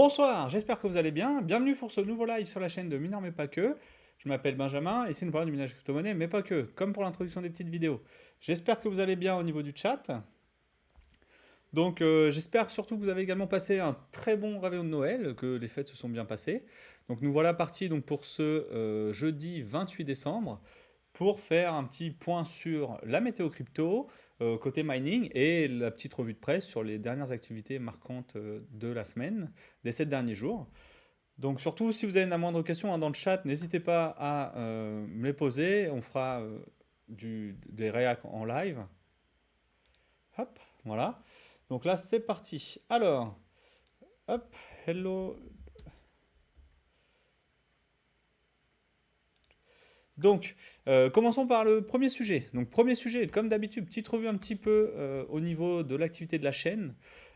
Bonsoir, j'espère que vous allez bien. Bienvenue pour ce nouveau live sur la chaîne de Mineur mais pas que. Je m'appelle Benjamin et ici nous parlons du minage crypto-monnaie mais pas que, comme pour l'introduction des petites vidéos. J'espère que vous allez bien au niveau du chat. Donc j'espère surtout que vous avez également passé un très bon réveillon de Noël, que les fêtes se sont bien passées. Donc nous voilà partis donc pour ce jeudi 28 décembre pour faire un petit point sur la météo crypto, côté mining, et la petite revue de presse sur les dernières activités marquantes de la semaine, des 7 derniers jours. Donc surtout, si vous avez la moindre question dans le chat, n'hésitez pas à me les poser. On fera des réacs en live. Hop, voilà. Donc là, c'est parti. Alors, hop, hello. Donc, commençons par le premier sujet. Donc, premier sujet, comme d'habitude, petite revue un petit peu au niveau de l'activité de la chaîne.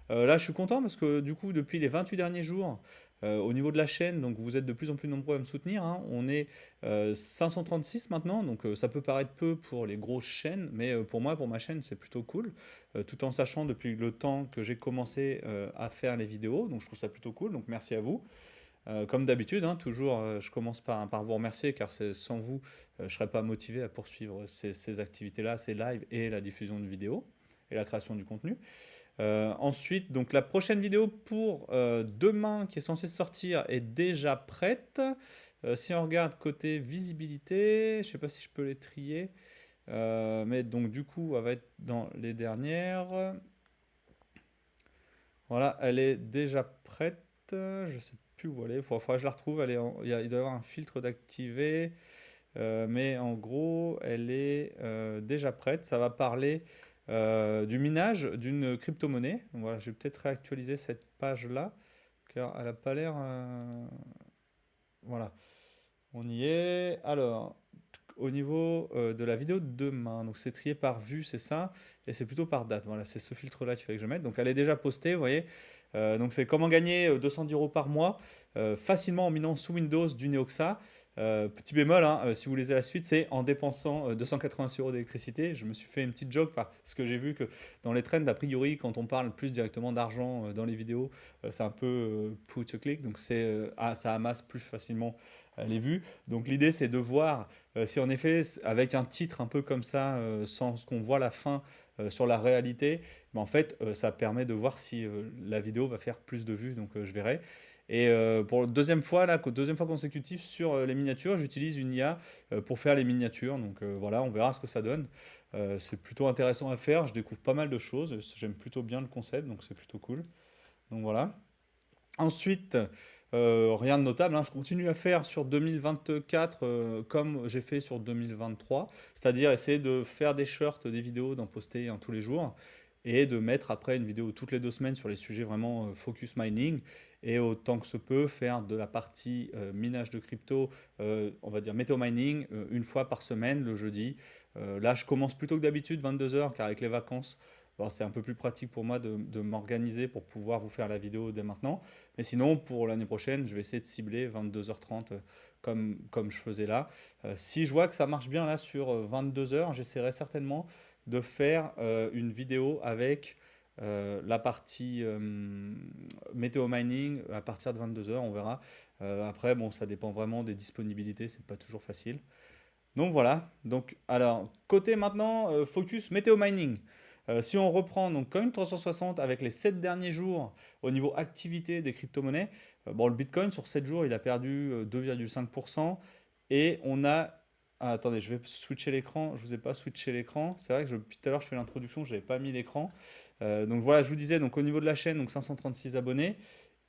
Là, je suis content parce que du coup, depuis les 28 derniers jours, au niveau de la chaîne, donc vous êtes de plus en plus nombreux à me soutenir, hein. On est 536 maintenant, donc ça peut paraître peu pour les grosses chaînes, mais pour moi, pour ma chaîne, c'est plutôt cool. Tout en sachant depuis le temps que j'ai commencé à faire les vidéos, donc je trouve ça plutôt cool. Donc merci à vous. Comme d'habitude, hein, toujours, je commence par vous remercier car sans vous, je ne serais pas motivé à poursuivre ces activités-là, ces lives et la diffusion de vidéos et la création du contenu. Ensuite, donc la prochaine vidéo pour demain qui est censée sortir est déjà prête. Si on regarde côté visibilité, je ne sais pas si je peux les trier, mais donc du coup, elle va être dans les dernières. Voilà, elle est déjà prête. Je sais plus où elle est. Faudra que je la retrouve. Il doit y avoir un filtre d'activer. Mais en gros, elle est déjà prête. Ça va parler du minage d'une crypto-monnaie. Voilà, je vais peut-être réactualiser cette page-là, car elle n'a pas l'air. Voilà, on y est. Alors, au niveau de la vidéo de demain, donc c'est trié par vue, c'est ça, et c'est plutôt par date. Voilà, c'est ce filtre-là qu'il fallait que je mette. Donc elle est déjà postée, vous voyez. Donc c'est comment gagner 210 euros par mois facilement en minant sous Windows du Neoxa. Petit bémol, hein, si vous lisez la suite, c'est en dépensant 286 euros d'électricité. Je me suis fait une petite joke parce que j'ai vu que dans les trends, a priori, quand on parle plus directement d'argent dans les vidéos, c'est un peu put to click, donc ça amasse plus facilement les vues. Donc l'idée, c'est de voir si en effet, avec un titre un peu comme ça, sans qu'on voit la fin sur la réalité, en fait, ça permet de voir si la vidéo va faire plus de vues, donc je verrai. Et pour la deuxième fois, là, deuxième fois consécutive sur les miniatures, j'utilise une IA pour faire les miniatures. Donc voilà, on verra ce que ça donne. C'est plutôt intéressant à faire, je découvre pas mal de choses, j'aime plutôt bien le concept, donc c'est plutôt cool. Donc voilà. Ensuite, rien de notable, hein, je continue à faire sur 2024 comme j'ai fait sur 2023, c'est-à-dire essayer de faire des shorts, des vidéos, d'en poster tous les jours, et de mettre après une vidéo toutes les 2 semaines sur les sujets vraiment focus mining, et autant que se peut faire de la partie minage de crypto, on va dire météo mining, une fois par semaine, le jeudi. Là, je commence plutôt que d'habitude 22 heures, car avec les vacances, bon, c'est un peu plus pratique pour moi de m'organiser pour pouvoir vous faire la vidéo dès maintenant. Mais sinon, pour l'année prochaine, je vais essayer de cibler 22h30 comme je faisais là. Si je vois que ça marche bien là sur 22 heures, j'essaierai certainement de faire une vidéo avec la partie météo mining à partir de 22 heures, on verra. Après, bon, ça dépend vraiment des disponibilités, c'est pas toujours facile. Donc voilà. Donc, alors, côté maintenant, focus météo mining. Si on reprend donc Coin 360 avec les 7 derniers jours au niveau activité des crypto-monnaies, bon, le Bitcoin sur 7 jours, il a perdu 2,5%. Et on a. Ah, attendez, je vais switcher l'écran. Je ne vous ai pas switché l'écran. C'est vrai que depuis tout à l'heure, je fais l'introduction, je n'avais pas mis l'écran. Donc voilà, je vous disais, donc au niveau de la chaîne, donc 536 abonnés.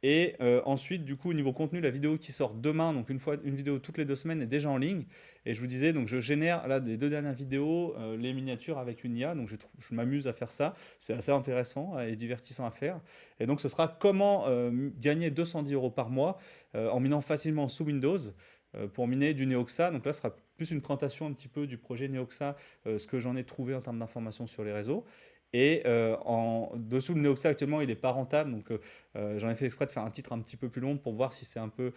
Et ensuite, du coup, au niveau contenu, la vidéo qui sort demain, donc une vidéo toutes les 2 semaines, est déjà en ligne. Et je vous disais, donc je génère là les 2 dernières vidéos, les miniatures avec une IA. Donc je m'amuse à faire ça. C'est assez intéressant et divertissant à faire. Et donc ce sera comment gagner 210 euros par mois en minant facilement sous Windows pour miner du Neoxa. Donc là, ce sera plus une présentation un petit peu du projet Neoxa, ce que j'en ai trouvé en termes d'informations sur les réseaux. Et en dessous, le Neoxa actuellement, il n'est pas rentable. Donc j'en ai fait exprès de faire un titre un petit peu plus long pour voir si c'est un peu,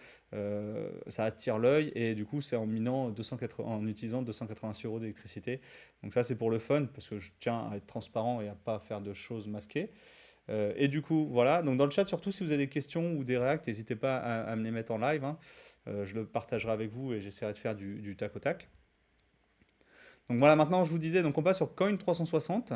ça attire l'œil. Et du coup, c'est en minant 280, en utilisant 286 euros d'électricité. Donc ça, c'est pour le fun, parce que je tiens à être transparent et à pas faire de choses masquées. Et du coup, voilà. Donc dans le chat, surtout si vous avez des questions ou des réacts, n'hésitez pas à me les mettre en live, hein. Je le partagerai avec vous et j'essaierai de faire du tac au tac. Donc voilà, maintenant je vous disais, donc on passe sur Coin 360.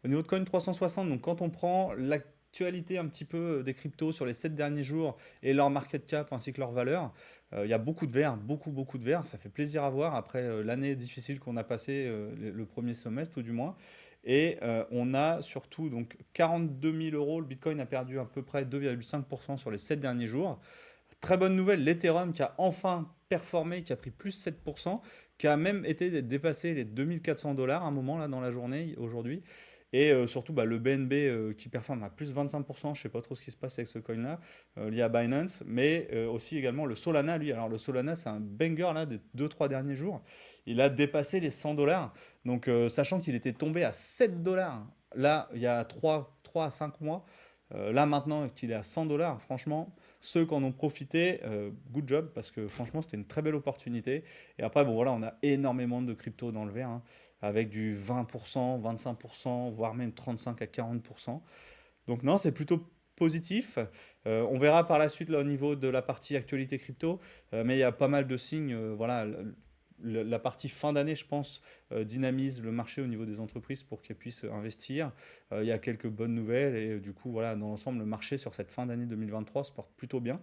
Au niveau de Coin 360, donc quand on prend l'actualité un petit peu des cryptos sur les 7 derniers jours et leur market cap ainsi que leur valeur, il y a beaucoup de verts, beaucoup de verts. Ça fait plaisir à voir après l'année difficile qu'on a passé le premier semestre tout du moins. Et on a surtout donc 42 000 euros. Le Bitcoin a perdu à peu près 2,5% sur les 7 derniers jours. Très bonne nouvelle, l'Ethereum qui a enfin performé, qui a pris plus 7%, qui a même été dépassé les 2400 $ à un moment là dans la journée aujourd'hui. Et surtout bah, le BNB qui performe à plus 25%, je ne sais pas trop ce qui se passe avec ce coin-là, lié à Binance, mais aussi également le Solana, lui. Alors le Solana, c'est un banger là des 2-3 derniers jours. Il a dépassé les 100 $. Donc sachant qu'il était tombé à 7 $ là, il y a 3 à 5 mois, là maintenant qu'il est à 100 $, franchement, ceux qui en ont profité, good job, parce que franchement, c'était une très belle opportunité. Et après, bon voilà, on a énormément de crypto dans le vert, hein, avec du 20%, 25%, voire même 35 à 40%. Donc non, c'est plutôt positif. On verra par la suite là au niveau de la partie actualité crypto, mais il y a pas mal de signes. Voilà, la partie fin d'année, je pense, dynamise le marché au niveau des entreprises pour qu'elles puissent investir. Il y a quelques bonnes nouvelles et du coup, voilà, dans l'ensemble, le marché sur cette fin d'année 2023 se porte plutôt bien.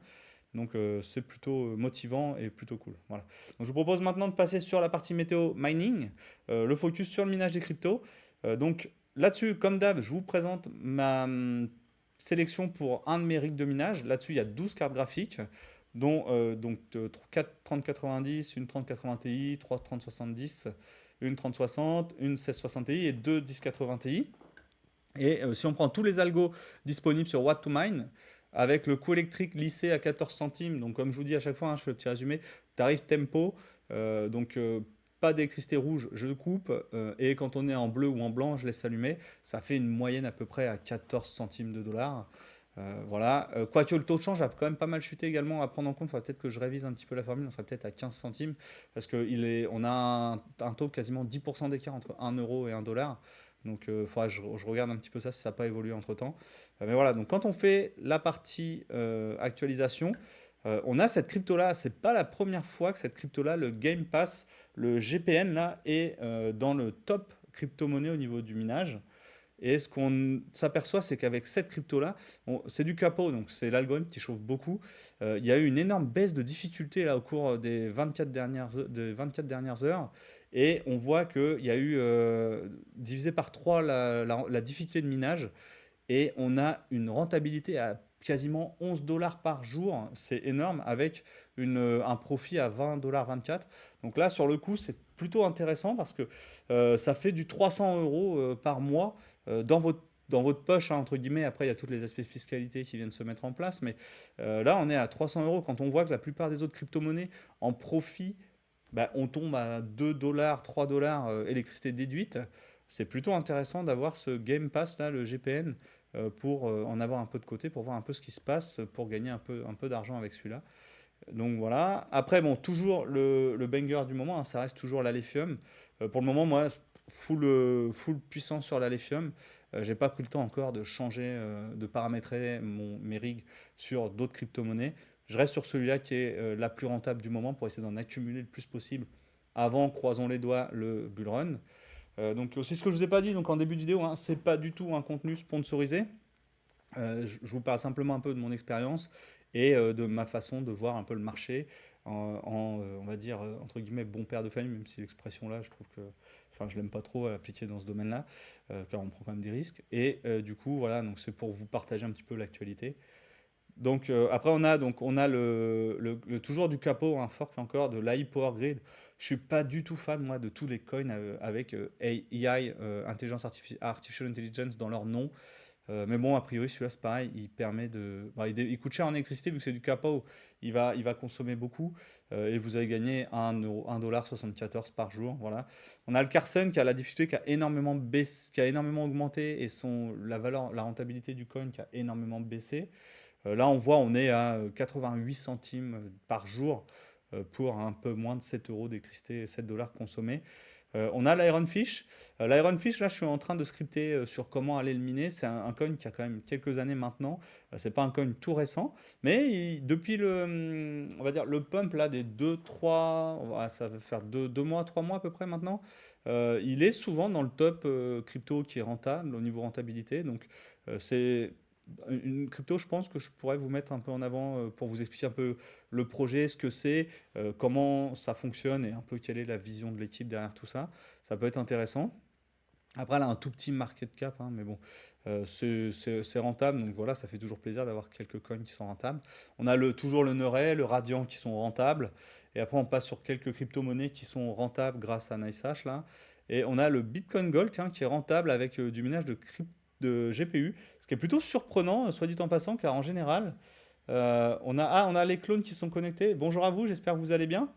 Donc c'est plutôt motivant et plutôt cool. Voilà. Donc, je vous propose maintenant de passer sur la partie météo mining, le focus sur le minage des cryptos. Donc là-dessus, comme d'hab, je vous présente ma sélection pour un de mes rigs de minage. Là-dessus, il y a 12 cartes graphiques, dont donc 4 3090, une 3080 Ti, 3 3070, une 3060, une 1660 Ti et deux 1080 Ti. Et si on prend tous les algos disponibles sur What to Mine, avec le coût électrique lissé à 14 centimes, donc comme je vous dis à chaque fois, hein, je fais le petit résumé, tarif tempo, donc pas d'électricité rouge, je coupe, et quand on est en bleu ou en blanc, je laisse allumer, ça fait une moyenne à peu près à 14 centimes de dollars. Voilà. Quoique le taux de change a quand même pas mal chuté également à prendre en compte. Il faudra peut-être que je révise un petit peu la formule. On serait peut-être à 15 centimes parce qu'on a un taux de quasiment 10% d'écart entre 1 euro et 1 dollar. Donc il faudra que je regarde un petit peu ça si ça n'a pas évolué entre temps. Mais voilà, donc quand on fait la partie actualisation, on a cette crypto là. C'est pas la première fois que cette crypto là, le Game Pass, le GPN là, est dans le top crypto-monnaie au niveau du minage. Et ce qu'on s'aperçoit, c'est qu'avec cette crypto-là, c'est du capot, donc c'est l'algorithme qui chauffe beaucoup. Il y a eu une énorme baisse de difficulté là, au cours des 24 dernières heures. Et on voit qu'il y a eu divisé par 3 la difficulté de minage. Et on a une rentabilité à quasiment 11 $ par jour. C'est énorme avec un profit à 20 $ 24. Donc là, sur le coup, c'est plutôt intéressant parce que ça fait du 300 euros par mois dans votre poche, hein, entre guillemets. Après, il y a tous les aspects de fiscalité qui viennent se mettre en place. Mais là, on est à 300 euros quand on voit que la plupart des autres crypto-monnaies en profit, bah, on tombe à 2 $, 3 $ électricité déduite. C'est plutôt intéressant d'avoir ce Game Pass là, le GPN, pour en avoir un peu de côté, pour voir un peu ce qui se passe, pour gagner un peu d'argent avec celui-là. Donc voilà. Après, bon, toujours le banger du moment, hein, ça reste toujours l'Alephium. Pour le moment, moi, full puissance sur l'Alephium. J'ai pas pris le temps encore de changer, de paramétrer mes rigs sur d'autres crypto-monnaies. Je reste sur celui-là qui est la plus rentable du moment pour essayer d'en accumuler le plus possible avant, croisons les doigts, le bull run. Donc c'est ce que je vous ai pas dit donc en début de vidéo, hein, c'est pas du tout un contenu sponsorisé. Je vous parle simplement un peu de mon expérience et de ma façon de voir un peu le marché on va dire, entre guillemets, bon père de famille, même si l'expression là, je trouve que, enfin, je l'aime pas trop à appliquer dans ce domaine-là, car on prend quand même des risques. Et du coup, voilà, donc c'est pour vous partager un petit peu l'actualité. Donc après on a toujours du capot, un fork encore de l'AI Power Grid. Je suis pas du tout fan moi de tous les coins avec AI, Artificial Intelligence dans leur nom. Mais bon, a priori, celui-là, c'est pareil, il permet de. Bah, il coûte cher en électricité vu que c'est du capot, il va consommer beaucoup et vous allez gagner 1,74 $ par jour. Voilà. On a le Carson qui a la difficulté, qui a énormément baissé, qui a énormément augmenté et la valeur, la rentabilité du coin qui a énormément baissé. Là, on voit, on est à 88 centimes par jour. pour un peu moins de 7 euros d'électricité, 7 dollars consommés. On a l'Ironfish. L'Ironfish, là, je suis en train de scripter sur comment aller le miner. C'est un coin qui a quand même quelques années maintenant. C'est pas un coin tout récent, mais depuis on va dire le pump là des 2-3, ça va faire 2 mois, 3 mois à peu près maintenant. Il est souvent dans le top crypto qui est rentable au niveau rentabilité. Donc c'est une crypto, je pense que je pourrais vous mettre un peu en avant pour vous expliquer un peu le projet, ce que c'est, comment ça fonctionne et un peu quelle est la vision de l'équipe derrière tout ça. Ça peut être intéressant. Après, elle a un tout petit market cap, hein, mais bon, c'est rentable, donc voilà, ça fait toujours plaisir d'avoir quelques coins qui sont rentables. On a toujours le Neuray, le Radiant qui sont rentables, et après on passe sur quelques crypto-monnaies qui sont rentables grâce à NiceHash, là. Et on a le Bitcoin Gold, tiens, qui est rentable avec du minage de GPU, ce qui est plutôt surprenant, soit dit en passant, car en général, on a les clones qui sont connectés. Bonjour à vous, j'espère que vous allez bien.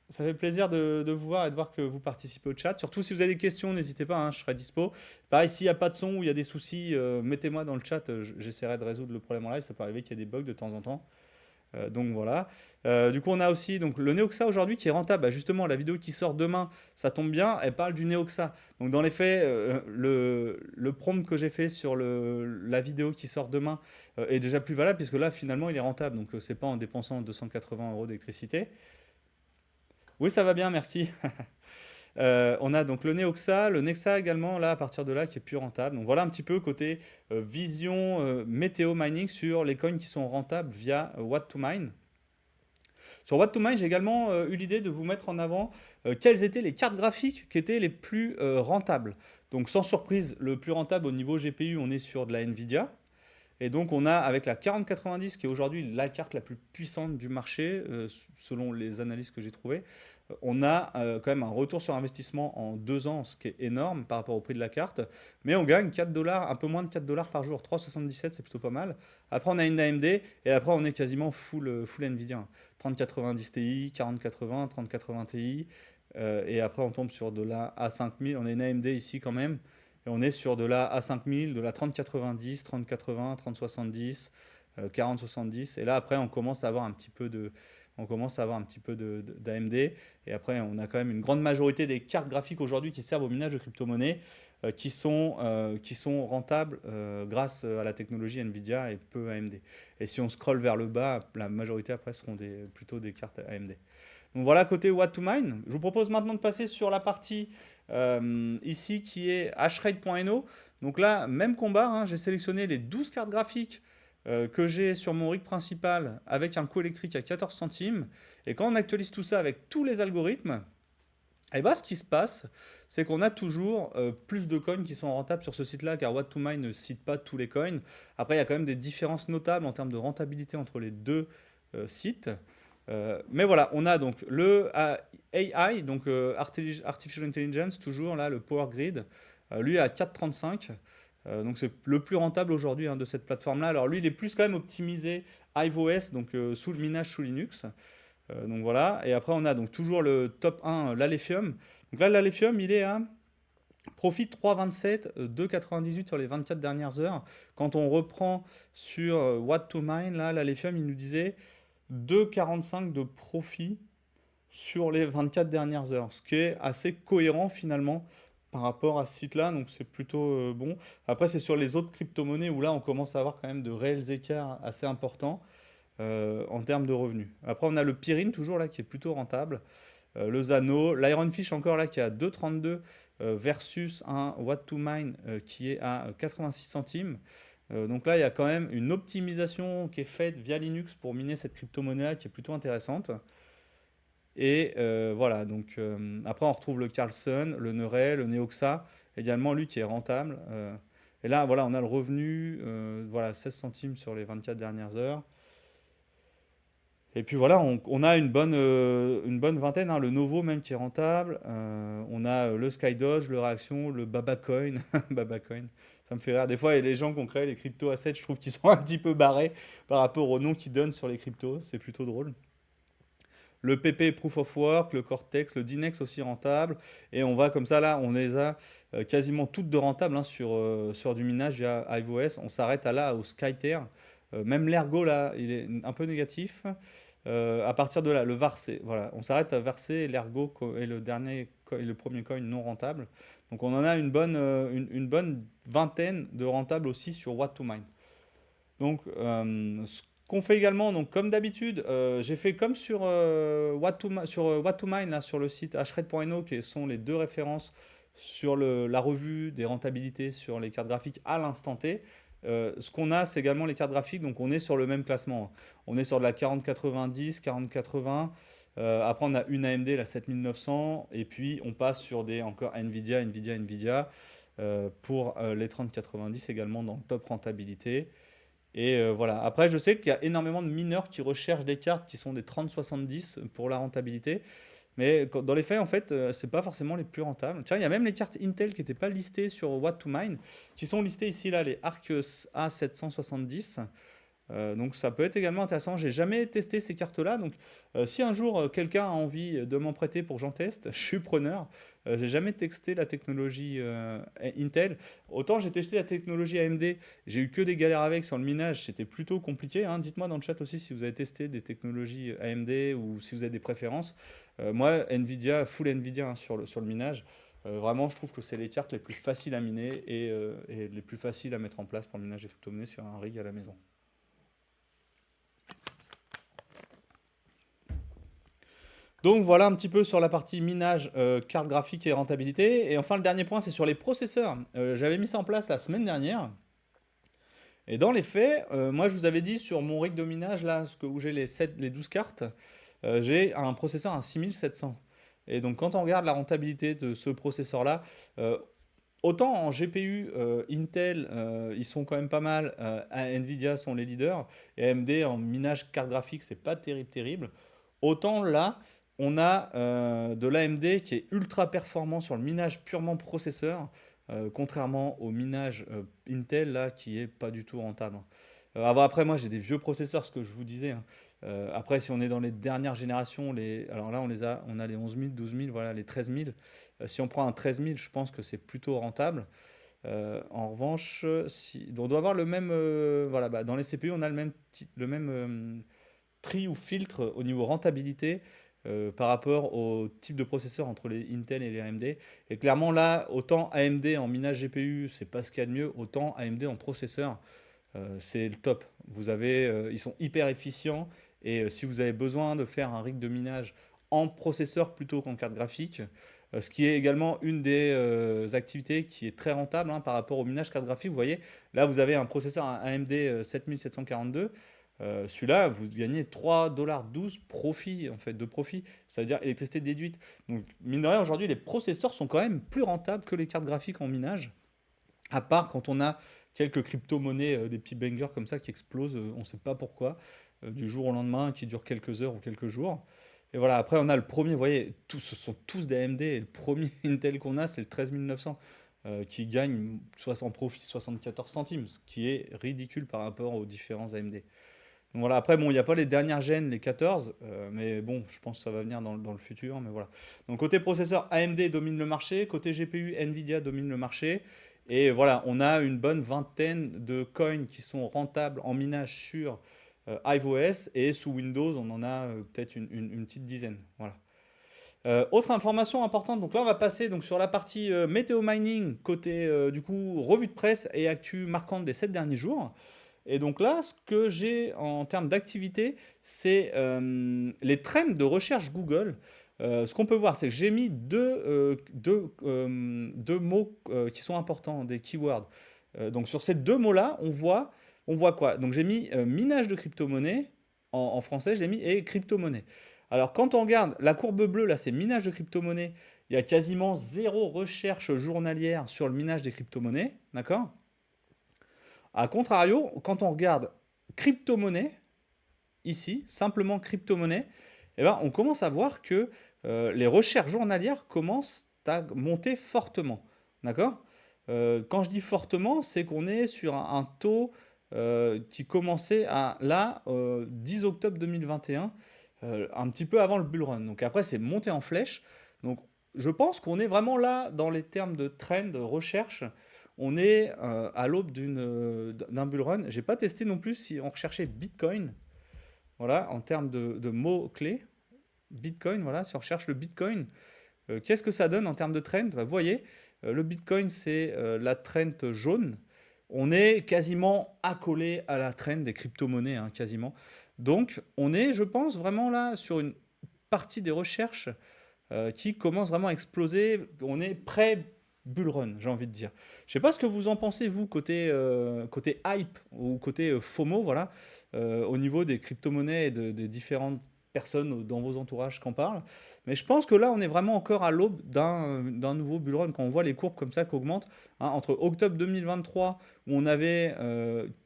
Ça fait plaisir de vous voir et de voir que vous participez au chat. Surtout si vous avez des questions, n'hésitez pas, hein, je serai dispo. Pareil, s'il n'y a pas de son ou il y a des soucis, mettez-moi dans le chat, j'essaierai de résoudre le problème en live. Ça peut arriver qu'il y ait des bugs de temps en temps. Donc voilà. Du coup, on a aussi donc, le Neoxa aujourd'hui qui est rentable. Bah, justement, la vidéo qui sort demain, ça tombe bien, elle parle du Neoxa. Donc dans les faits, le prompt que j'ai fait sur la vidéo qui sort demain est déjà plus valable puisque là, finalement, il est rentable. Donc c'est pas en dépensant 280 euros d'électricité. Oui, ça va bien, merci. On a donc le Neoxa, le Nexa également, là, à partir de là, qui est plus rentable. Donc voilà un petit peu côté vision météo mining sur les coins qui sont rentables via What to Mine. Sur What to Mine, j'ai également eu l'idée de vous mettre en avant quelles étaient les cartes graphiques qui étaient les plus rentables. Donc sans surprise, le plus rentable au niveau GPU, on est sur de la Nvidia. Et donc on a avec la 4090 qui est aujourd'hui la carte la plus puissante du marché, selon les analyses que j'ai trouvées, on a quand même un retour sur investissement en 2 ans, ce qui est énorme par rapport au prix de la carte. Mais on gagne 4 dollars, un peu moins de 4 dollars par jour, 3,77 c'est plutôt pas mal. Après on a une AMD et après on est quasiment full Nvidia. 3090 Ti, 4080, 3080 Ti. Et après on tombe sur de la A5000, on a une AMD ici quand même. Et on est sur de la A5000, de la 3090, 3080, 3070, 4070. Et là, après, on commence à avoir un petit peu d'AMD. Et après, on a quand même une grande majorité des cartes graphiques aujourd'hui qui servent au minage de crypto-monnaies qui sont rentables grâce à la technologie Nvidia et peu AMD. Et si on scrolle vers le bas, la majorité après seront plutôt des cartes AMD. Donc voilà côté What to Mine. Je vous propose maintenant de passer sur la partie ici qui est hashrate.no. Donc là, même combat, hein, j'ai sélectionné les 12 cartes graphiques que j'ai sur mon rig principal avec un coût électrique à 14 centimes. Et quand on actualise tout ça avec tous les algorithmes, et bah, ce qui se passe, c'est qu'on a toujours plus de coins qui sont rentables sur ce site-là, car What2Mine ne cite pas tous les coins. Après, il y a quand même des différences notables en termes de rentabilité entre les deux sites. Mais voilà, on a donc le AI, donc Artificial Intelligence, toujours là, le Power Grid, lui à 4,35. Donc c'est le plus rentable aujourd'hui hein, de cette plateforme-là. Alors lui, il est plus quand même optimisé iOS, donc sous le minage sous Linux. Donc voilà, et après on a donc toujours le top 1, l'Alephium. Donc là, l'Alephium, il est à profit 3,27, 2,98 sur les 24 dernières heures. Quand on reprend sur What to Mine, là, l'Alephium, il nous disait 2,45 de profit sur les 24 dernières heures, ce qui est assez cohérent finalement par rapport à ce site-là, donc c'est plutôt bon. Après, c'est sur les autres crypto-monnaies où là, on commence à avoir quand même de réels écarts assez importants en termes de revenus. Après, on a le Pyrine toujours là qui est plutôt rentable. Le Zano, l'Ironfish encore là qui est à 2,32 versus un What to Mine qui est à 86 centimes. Donc là, il y a quand même une optimisation qui est faite via Linux pour miner cette crypto-monnaie qui est plutôt intéressante. Et voilà, donc après on retrouve le Carlson, le Neuray, le Neoxa, également lui qui est rentable. Et là, voilà, on a le revenu, voilà, 16 centimes sur les 24 dernières heures. Et puis voilà, on a une bonne vingtaine, hein, le Novo même qui est rentable. On a le Skydodge, le Réaction, le Babacoin. Babacoin, ça me fait rire. Des fois, il y a les gens qui ont créé les crypto-assets, je trouve qu'ils sont un petit peu barrés par rapport au nom qu'ils donnent sur les cryptos. C'est plutôt drôle. Le PP Proof of Work, le Cortex, le Dinex aussi rentable. Et on va comme ça, là, on les a quasiment toutes de rentables hein, sur du minage via iOS. On s'arrête à là, au Skyter. Même l'Ergo, là, il est un peu négatif. À partir de là, le Varset, voilà, on s'arrête à Varset, l'Ergo et et le premier coin non rentable. Donc on en a une bonne vingtaine de rentables aussi sur What to Mine. Donc ce qu'on fait également, donc comme d'habitude, j'ai fait comme sur What to Mine là, sur le site hred.no qui sont les deux références sur la revue des rentabilités sur les cartes graphiques à l'instant T. Ce qu'on a, c'est également les cartes graphiques, donc on est sur le même classement. On est sur de la 4090, 4080. Après, on a une AMD, la 7900, et puis on passe sur des encore Nvidia, pour les 3090 également dans le top rentabilité. Et voilà. Après, je sais qu'il y a énormément de mineurs qui recherchent des cartes qui sont des 3070 pour la rentabilité. Mais dans les faits, en fait, c'est pas forcément les plus rentables. Tiens, il y a même les cartes Intel qui n'étaient pas listées sur What to Mine, qui sont listées ici, là, les Arc A770. Donc ça peut être également intéressant. J'ai jamais testé ces cartes-là. Donc si un jour quelqu'un a envie de m'en prêter pour que j'en teste, je suis preneur. J'ai jamais testé la technologie Intel. Autant j'ai testé la technologie AMD, j'ai eu que des galères avec sur le minage, c'était plutôt compliqué, hein. Dites-moi dans le chat aussi si vous avez testé des technologies AMD ou si vous avez des préférences. Moi, Nvidia, full Nvidia, hein, sur le minage. Vraiment, je trouve que c'est les cartes les plus faciles à miner et les plus faciles à mettre en place pour le minage des crypto-monnaies sur un rig à la maison. Donc voilà un petit peu sur la partie minage, carte graphique et rentabilité. Et enfin le dernier point c'est sur les processeurs. J'avais mis ça en place la semaine dernière. Et dans les faits, moi je vous avais dit sur mon rig de minage là, où j'ai les 12 cartes, j'ai un processeur un 6700. Et donc quand on regarde la rentabilité de ce processeur-là, euh, autant en GPU, Intel, ils sont quand même pas mal, Nvidia sont les leaders, et AMD en minage carte graphique, c'est pas terrible, terrible. Autant là, on a de l'AMD qui est ultra performant sur le minage purement processeur, contrairement au minage Intel là, qui est pas du tout rentable. Après, moi j'ai des vieux processeurs, ce que je vous disais, hein. Après, si on est dans les dernières générations, alors là on a les 11 000, 12 000, voilà, les 13 000. Si on prend un 13 000, je pense que c'est plutôt rentable. En revanche, si, on doit avoir le même. Voilà, bah, dans les CPU, on a le même tri ou filtre au niveau rentabilité par rapport au type de processeur entre les Intel et les AMD. Et clairement, là, autant AMD en minage GPU, c'est pas ce qu'il y a de mieux, autant AMD en processeur, c'est le top. Ils sont hyper efficients. Et si vous avez besoin de faire un rig de minage en processeur plutôt qu'en carte graphique, ce qui est également une des activités qui est très rentable, hein, par rapport au minage carte graphique. Vous voyez, là vous avez un processeur AMD 7742. Celui-là, vous gagnez 3,12$ profit, en fait, de profit, c'est-à-dire électricité déduite. Donc, mine de rien, aujourd'hui, les processeurs sont quand même plus rentables que les cartes graphiques en minage, à part quand on a quelques crypto-monnaies, des petits bangers comme ça qui explosent, on ne sait pas pourquoi, du jour au lendemain, qui durent quelques heures ou quelques jours. Et voilà, après on a le premier, vous voyez, ce sont tous des AMD, et le premier Intel qu'on a, c'est le 13900, qui gagne soit en profit 74 centimes, ce qui est ridicule par rapport aux différents AMD. Donc voilà, après, bon, il n'y a pas les dernières gènes, les 14, mais bon, je pense que ça va venir dans le futur, mais voilà. Donc côté processeur, AMD domine le marché, côté GPU, Nvidia domine le marché, et voilà, on a une bonne vingtaine de coins qui sont rentables en minage sur iOS, et sous Windows, on en a peut-être une petite dizaine. Voilà. Autre information importante, donc là on va passer donc sur la partie météo mining, côté du coup revue de presse et actu marquante des 7 derniers jours. Et donc là, ce que j'ai en termes d'activité, c'est les trends de recherche Google. Ce qu'on peut voir, c'est que j'ai mis deux mots qui sont importants, des keywords. Donc sur ces deux mots-là, on voit quoi? Donc j'ai mis minage de crypto-monnaie, en français, j'ai mis et crypto-monnaie. Alors quand on regarde la courbe bleue, là c'est minage de crypto-monnaie, il y a quasiment zéro recherche journalière sur le minage des crypto-monnaies, d'accord? A contrario, quand on regarde crypto-monnaie, ici, simplement crypto-monnaie, eh ben, on commence à voir que les recherches journalières commencent à monter fortement. D'accord? Quand je dis fortement, c'est qu'on est sur un taux qui commençait à, là, 10 octobre 2021, un petit peu avant le bull run. Donc après, c'est monté en flèche. Donc je pense qu'on est vraiment là dans les termes de trend, de recherche. On est à l'aube d'un bull run. J'ai pas testé non plus si on recherchait Bitcoin. voilà, en termes de mots-clés, Bitcoin, voilà, si on recherche le Bitcoin, qu'est-ce que ça donne en termes de trend? Bah, vous voyez, le Bitcoin, c'est la trend jaune. On est quasiment accolé à la trend des crypto-monnaies, hein, quasiment. Donc, on est, je pense, vraiment là sur une partie des recherches qui commence vraiment à exploser. On est prêt bull run, j'ai envie de dire. Je sais pas ce que vous en pensez, vous, côté hype ou côté FOMO, voilà, au niveau des crypto-monnaies et des différentes personnes dans vos entourages qui en parlent. Mais je pense que là, on est vraiment encore à l'aube d'un nouveau bull run. Quand on voit les courbes comme ça qui augmentent, hein, entre octobre 2023, où on avait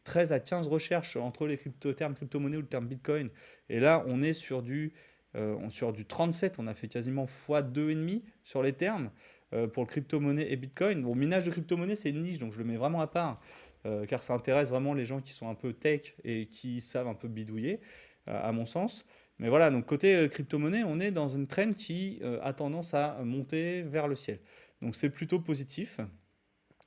13 à 15 recherches entre les termes crypto-monnaies ou le terme Bitcoin, et là, on est sur du 37, on a fait quasiment x2,5 sur les termes pour le crypto-monnaie et Bitcoin. Bon, minage de crypto-monnaie, c'est une niche, donc je le mets vraiment à part, car ça intéresse vraiment les gens qui sont un peu tech et qui savent un peu bidouiller, à mon sens. Mais voilà, donc côté crypto-monnaie, on est dans une trend qui a tendance à monter vers le ciel. Donc c'est plutôt positif.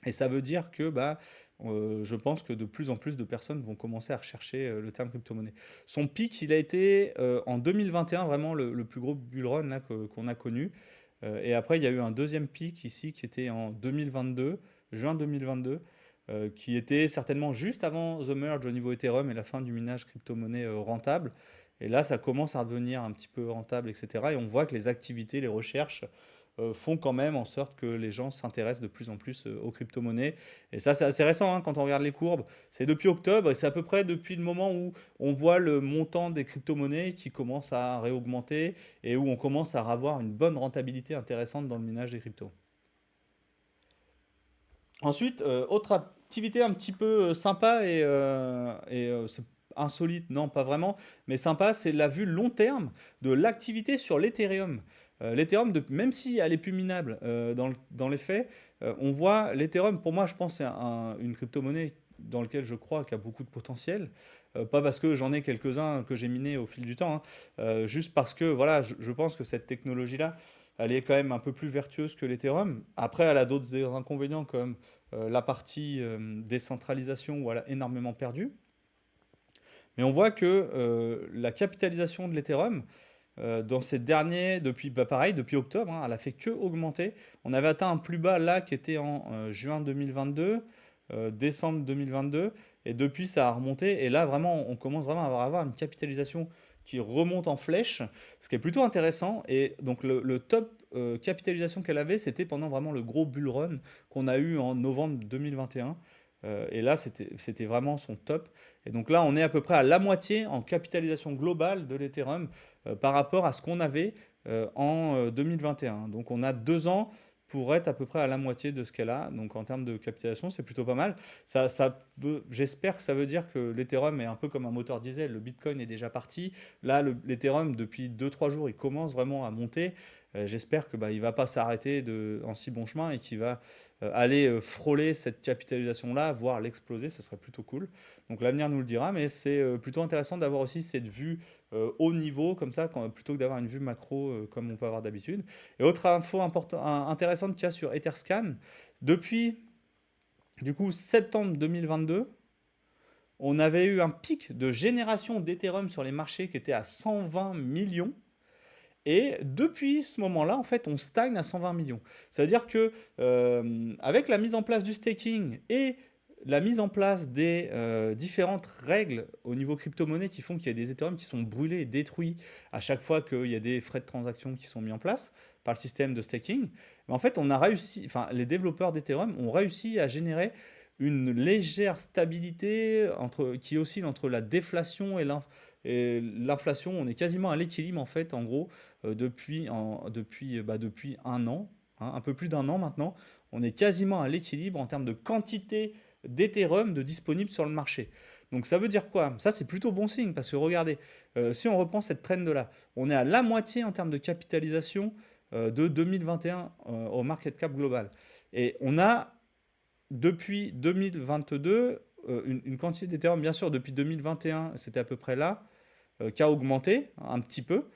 Et ça veut dire que bah, je pense que de plus en plus de personnes vont commencer à rechercher le terme crypto-monnaie. Son pic, il a été en 2021, vraiment le plus gros bull run là, qu'on a connu. Et après, il y a eu un deuxième pic ici qui était en 2022, juin 2022, qui était certainement juste avant The Merge au niveau Ethereum et la fin du minage crypto-monnaie rentable. Et là, ça commence à devenir un petit peu rentable, etc. Et on voit que les activités, les recherches font quand même en sorte que les gens s'intéressent de plus en plus aux crypto-monnaies. Et ça, c'est assez récent hein, quand on regarde les courbes. C'est depuis octobre et c'est à peu près depuis le moment où on voit le montant des crypto-monnaies qui commence à réaugmenter et où on commence à avoir une bonne rentabilité intéressante dans le minage des cryptos. Ensuite, autre activité un petit peu sympa et c'est insolite, non pas vraiment, mais sympa, c'est la vue long terme de l'activité sur l'Ethereum. L'Ethereum, même si elle est plus minable dans les faits, on voit l'Ethereum, pour moi, je pense, c'est une crypto-monnaie dans laquelle je crois qu'il y a beaucoup de potentiel. Pas parce que j'en ai quelques-uns que j'ai minés au fil du temps, hein, juste parce que voilà, je pense que cette technologie-là, elle est quand même un peu plus vertueuse que l'Ethereum. Après, elle a d'autres inconvénients comme la partie décentralisation où elle a énormément perdu. Mais on voit que la capitalisation de l'Ethereum, dans ces derniers, depuis, bah pareil, depuis octobre, hein, elle a fait que augmenter. On avait atteint un plus bas là qui était en juin 2022, décembre 2022, et depuis ça a remonté. Et là, vraiment, on commence vraiment à avoir une capitalisation qui remonte en flèche, ce qui est plutôt intéressant. Et donc le top capitalisation qu'elle avait, c'était pendant vraiment le gros bull run qu'on a eu en novembre 2021. Et là, c'était vraiment son top. Et donc là, on est à peu près à la moitié en capitalisation globale de l'Ethereum par rapport à ce qu'on avait en 2021. Donc on a 2 ans pour être à peu près à la moitié de ce qu'elle a. Donc en termes de capitalisation, c'est plutôt pas mal. J'espère que ça veut dire que l'Ethereum est un peu comme un moteur diesel. Le Bitcoin est déjà parti. Là, l'Ethereum, depuis 2 3 jours, il commence vraiment à monter. J'espère que bah, il va pas s'arrêter en si bon chemin et qu'il va aller frôler cette capitalisation-là, voire l'exploser. Ce serait plutôt cool. Donc l'avenir nous le dira, mais c'est plutôt intéressant d'avoir aussi cette vue haut niveau comme ça, plutôt que d'avoir une vue macro comme on peut avoir d'habitude. Et autre info intéressante qu'il y a sur Etherscan, depuis du coup septembre 2022, on avait eu un pic de génération d'Ethereum sur les marchés qui était à 120 millions. Et depuis ce moment-là, en fait, on stagne à 120 millions. C'est-à-dire que avec la mise en place du staking et la mise en place des différentes règles au niveau crypto-monnaie qui font qu'il y a des Ethereum qui sont brûlés et détruits à chaque fois qu'il y a des frais de transaction qui sont mis en place par le système de staking, mais en fait, on a réussi, enfin, les développeurs d'Ethereum ont réussi à générer une légère stabilité qui oscille entre la déflation et l'inflation. On est quasiment à l'équilibre en fait, en gros, depuis 1 an, hein, un peu plus d'1 an maintenant. On est quasiment à l'équilibre en termes de quantité d'Ethereum de disponibles sur le marché. Donc ça veut dire quoi? Ça c'est plutôt bon signe parce que regardez, si on reprend cette trend là, on est à la moitié en termes de capitalisation de 2021 au market cap global. Et on a depuis 2022 une quantité d'Ethereum, bien sûr depuis 2021 c'était à peu près là, qui a augmenté un petit peu.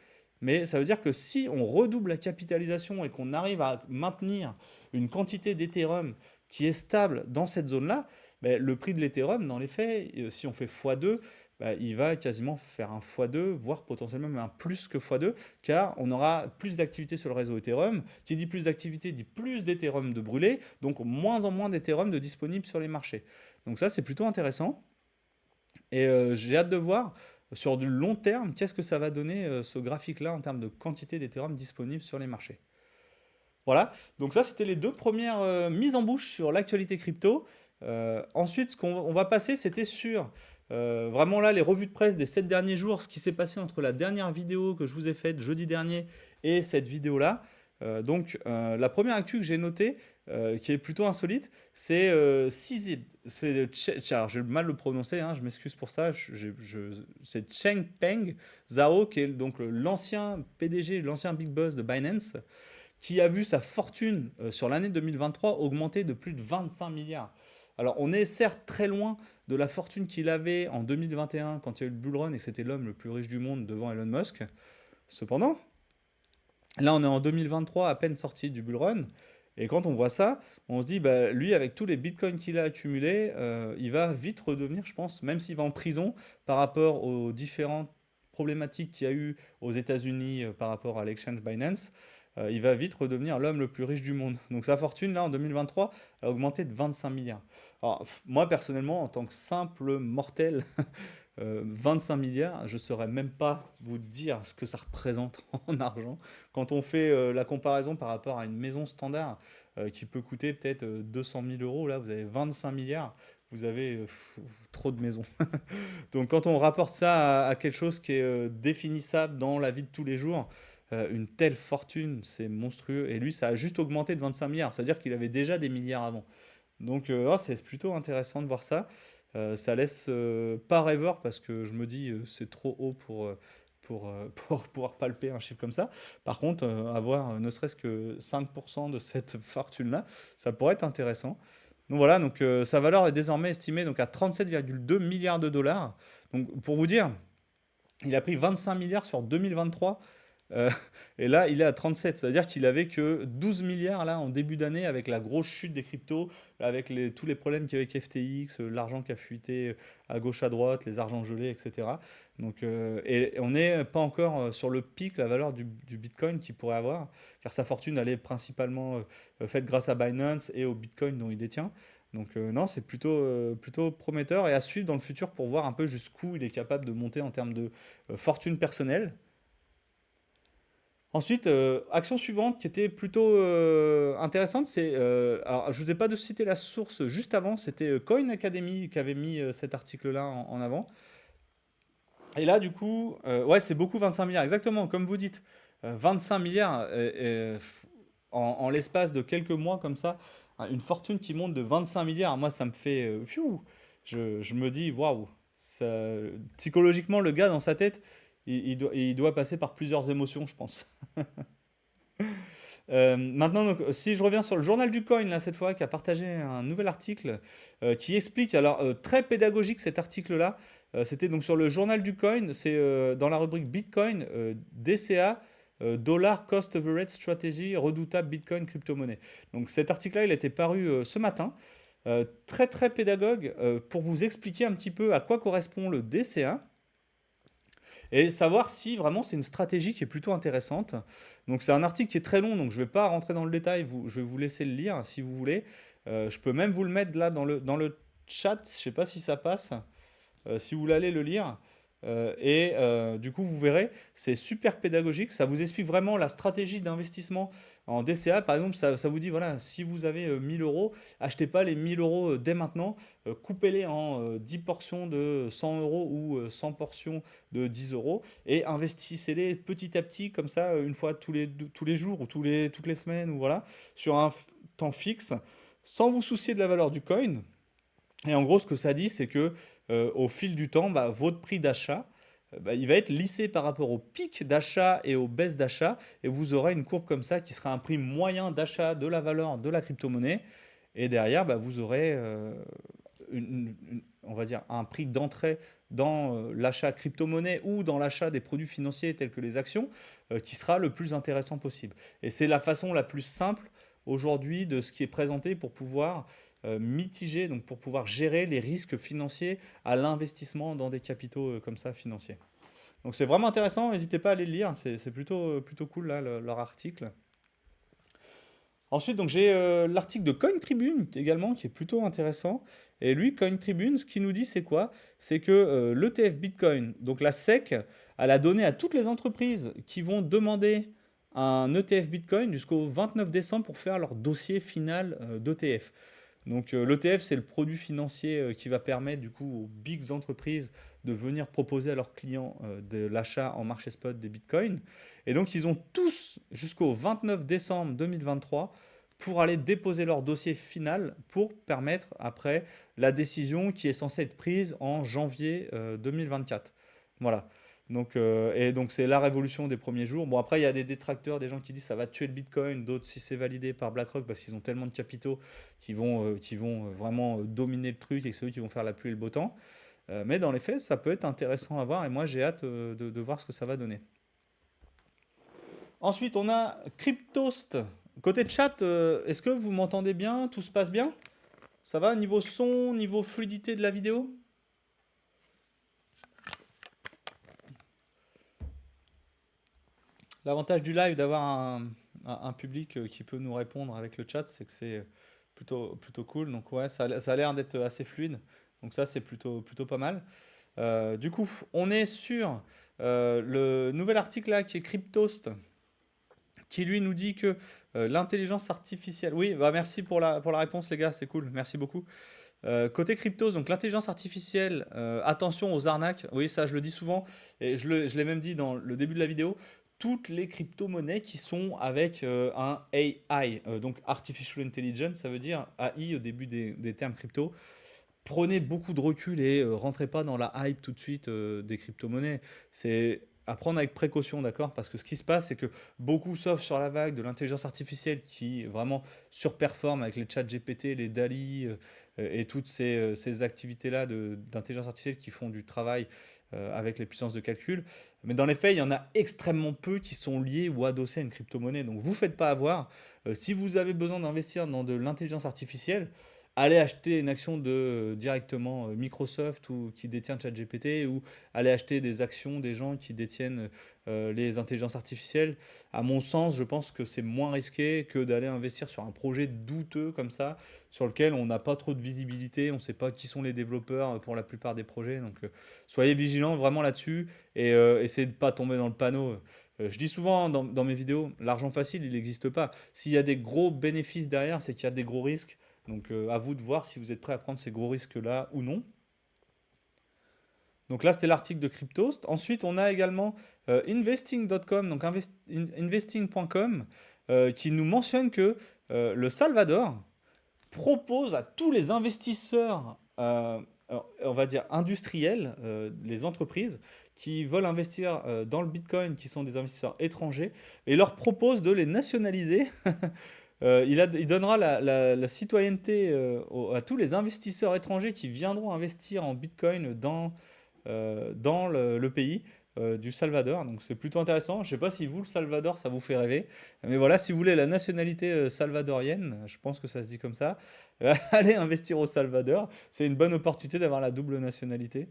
Mais ça veut dire que si on redouble la capitalisation et qu'on arrive à maintenir une quantité d'Ethereum qui est stable dans cette zone-là, ben, le prix de l'Ethereum, dans les faits, si on fait x2, bah, il va quasiment faire un x2, voire potentiellement même un plus que x2, car on aura plus d'activité sur le réseau Ethereum. Qui dit plus d'activité dit plus d'Ethereum de brûlé, donc moins en moins d'Ethereum de disponibles sur les marchés. Donc ça, c'est plutôt intéressant. Et j'ai hâte de voir sur du long terme, qu'est-ce que ça va donner ce graphique-là en termes de quantité d'Ethereum disponible sur les marchés. Voilà, donc ça c'était les deux premières mises en bouche sur l'actualité crypto. Ensuite, ce qu'on va passer, c'était sur vraiment là les revues de presse des 7 derniers jours, ce qui s'est passé entre la dernière vidéo que je vous ai faite jeudi dernier et cette vidéo-là. La première actu que j'ai notée, qui est plutôt insolite, c'est CZ. Alors, j'ai mal le prononcer, hein, je m'excuse pour ça. C'est Changpeng Zhao, qui est donc l'ancien PDG, l'ancien big boss de Binance, qui a vu sa fortune sur l'année 2023 augmenter de plus de 25 milliards. Alors on est certes très loin de la fortune qu'il avait en 2021 quand il y a eu le bull run et que c'était l'homme le plus riche du monde devant Elon Musk. Cependant, là on est en 2023 à peine sorti du bull run. Et quand on voit ça, on se dit, bah, lui, avec tous les bitcoins qu'il a accumulés, il va vite redevenir, je pense, même s'il va en prison par rapport aux différentes problématiques qu'il y a eu aux États-Unis par rapport à l'exchange Binance, il va vite redevenir l'homme le plus riche du monde. Donc sa fortune, là, en 2023, a augmenté de 25 milliards. Alors, moi, personnellement, en tant que simple mortel, 25 milliards, je ne saurais même pas vous dire ce que ça représente en argent. Quand on fait la comparaison par rapport à une maison standard qui peut coûter peut-être 200 000 euros, là, vous avez 25 milliards, vous avez trop de maisons. Donc quand on rapporte ça à quelque chose qui est définissable dans la vie de tous les jours, une telle fortune, c'est monstrueux. Et lui, ça a juste augmenté de 25 milliards. C'est-à-dire qu'il avait déjà des milliards avant. Donc c'est plutôt intéressant de voir ça. Ça laisse pas rêveur parce que je me dis c'est trop haut pour pouvoir palper un chiffre comme ça. Par contre, avoir ne serait-ce que 5% de cette fortune-là, ça pourrait être intéressant. Donc voilà, donc sa valeur est désormais estimée donc à 37,2 milliards de dollars. Donc pour vous dire, il a pris 25 milliards sur 2023. euh, et là, il est à 37. C'est-à-dire qu'il avait que 12 milliards là en début d'année avec la grosse chute des cryptos, avec tous les problèmes qu'il y avait avec FTX, l'argent qui a fuité à gauche à droite, les argents gelés, etc. Donc, et on n'est pas encore sur le pic, la valeur du Bitcoin qu'il pourrait avoir, car sa fortune elle est principalement faite grâce à Binance et au Bitcoin dont il détient. Donc non, c'est plutôt prometteur et à suivre dans le futur pour voir un peu jusqu'où il est capable de monter en termes de fortune personnelle. Ensuite, action suivante qui était plutôt intéressante, alors je vous ai pas de citer la source juste avant, c'était Coin Academy qui avait mis cet article-là en avant. Et là, du coup, ouais, c'est beaucoup 25 milliards, exactement, comme vous dites. 25 milliards en l'espace de quelques mois comme ça, hein, une fortune qui monte de 25 milliards, moi, ça me fait... je me dis, waouh, psychologiquement, le gars, dans sa tête, il doit passer par plusieurs émotions, je pense. Maintenant, donc, si je reviens sur le journal du coin, là, cette fois, qui a partagé un nouvel article qui explique, alors très pédagogique cet article-là, c'était donc sur le journal du coin, c'est dans la rubrique Bitcoin, DCA, Dollar Cost Average Strategy, redoutable Bitcoin crypto-monnaie. Donc cet article-là, il a été paru ce matin, très très pédagogue pour vous expliquer un petit peu à quoi correspond le DCA et savoir si vraiment c'est une stratégie qui est plutôt intéressante. Donc c'est un article qui est très long, donc je ne vais pas rentrer dans le détail, je vais vous laisser le lire si vous voulez. Je peux même vous le mettre là dans le chat, je ne sais pas si ça passe, si vous voulez aller le lire. Du coup, vous verrez, c'est super pédagogique. Ça vous explique vraiment la stratégie d'investissement en DCA. Par exemple, ça vous dit, voilà, si vous avez 1000 euros, achetez pas les 1000 euros dès maintenant. Coupez-les en 10 portions de 100 euros ou 100 portions de 10 euros et investissez-les petit à petit, comme ça, une fois tous les jours ou toutes les semaines, ou voilà, sur un temps fixe, sans vous soucier de la valeur du coin. Et en gros, ce que ça dit, c'est que au fil du temps, bah, votre prix d'achat, bah, il va être lissé par rapport au pic d'achat et aux baisses d'achat, et vous aurez une courbe comme ça qui sera un prix moyen d'achat de la valeur de la crypto-monnaie, et derrière, bah, vous aurez, on va dire, un prix d'entrée dans l'achat crypto-monnaie ou dans l'achat des produits financiers tels que les actions, qui sera le plus intéressant possible. Et c'est la façon la plus simple aujourd'hui de ce qui est présenté pour pouvoir mitiger, donc pour pouvoir gérer les risques financiers à l'investissement dans des capitaux comme ça financiers. Donc c'est vraiment intéressant, n'hésitez pas à aller le lire, c'est plutôt cool là, leur article. Ensuite, donc j'ai l'article de Coin Tribune également qui est plutôt intéressant. Et lui, Coin Tribune, ce qu'il nous dit, c'est quoi? C'est que l'ETF Bitcoin, donc la SEC, elle a donné à toutes les entreprises qui vont demander un ETF Bitcoin jusqu'au 29 décembre pour faire leur dossier final d'ETF. Donc l'ETF, c'est le produit financier qui va permettre du coup aux big entreprises de venir proposer à leurs clients de l'achat en marché spot des bitcoins. Et donc ils ont tous jusqu'au 29 décembre 2023 pour aller déposer leur dossier final pour permettre après la décision qui est censée être prise en janvier 2024. Voilà. Donc c'est la révolution des premiers jours. Bon après il y a des détracteurs, des gens qui disent ça va tuer le Bitcoin, d'autres si c'est validé par BlackRock parce qu'ils ont tellement de capitaux qui vont vraiment dominer le truc et que c'est eux qui vont faire la pluie et le beau temps. Mais dans les faits ça peut être intéressant à voir et moi j'ai hâte de voir ce que ça va donner. Ensuite on a Cryptost. Côté chat, est-ce que vous m'entendez bien? Tout se passe bien? Ça va niveau son, niveau fluidité de la vidéo? L'avantage du live d'avoir un public qui peut nous répondre avec le chat, c'est que c'est plutôt cool. Donc ouais, ça a l'air d'être assez fluide. Donc ça, c'est plutôt pas mal. Du coup, on est sur le nouvel article là qui est Cryptost, qui lui nous dit que l'intelligence artificielle. Oui, bah merci pour la réponse les gars, c'est cool, merci beaucoup. Côté cryptos, donc l'intelligence artificielle, attention aux arnaques. Oui, ça je le dis souvent et je l'ai même dit dans le début de la vidéo. Toutes les crypto-monnaies qui sont avec un AI, donc Artificial Intelligence, ça veut dire AI au début des termes crypto. Prenez beaucoup de recul et rentrez pas dans la hype tout de suite des crypto-monnaies. C'est à prendre avec précaution, d'accord? Parce que ce qui se passe, c'est que beaucoup surfent sur la vague de l'intelligence artificielle qui vraiment surperforme avec les chats GPT, les DALI et toutes ces activités-là d'intelligence artificielle qui font du travail avec les puissances de calcul. Mais dans les faits, il y en a extrêmement peu qui sont liés ou adossés à une crypto-monnaie. Donc vous ne faites pas avoir. Si vous avez besoin d'investir dans de l'intelligence artificielle, aller acheter une action de directement Microsoft ou qui détient ChatGPT ou aller acheter des actions des gens qui détiennent les intelligences artificielles. À mon sens, je pense que c'est moins risqué que d'aller investir sur un projet douteux comme ça, sur lequel on n'a pas trop de visibilité, on ne sait pas qui sont les développeurs pour la plupart des projets. Donc soyez vigilants vraiment là-dessus et essayez de ne pas tomber dans le panneau. Je dis souvent dans mes vidéos, l'argent facile, il n'existe pas. S'il y a des gros bénéfices derrière, c'est qu'il y a des gros risques. Donc à vous de voir si vous êtes prêt à prendre ces gros risques-là ou non. Donc là, c'était l'article de Cryptost. Ensuite, on a également investing.com, donc investing.com, qui nous mentionne que le Salvador propose à tous les investisseurs, on va dire industriels, les entreprises qui veulent investir dans le Bitcoin, qui sont des investisseurs étrangers, et leur propose de les nationaliser. Il donnera la citoyenneté à tous les investisseurs étrangers qui viendront investir en Bitcoin dans le pays du Salvador. Donc c'est plutôt intéressant. Je ne sais pas si vous, le Salvador, ça vous fait rêver. Mais voilà, si vous voulez la nationalité salvadorienne, je pense que ça se dit comme ça, allez investir au Salvador. C'est une bonne opportunité d'avoir la double nationalité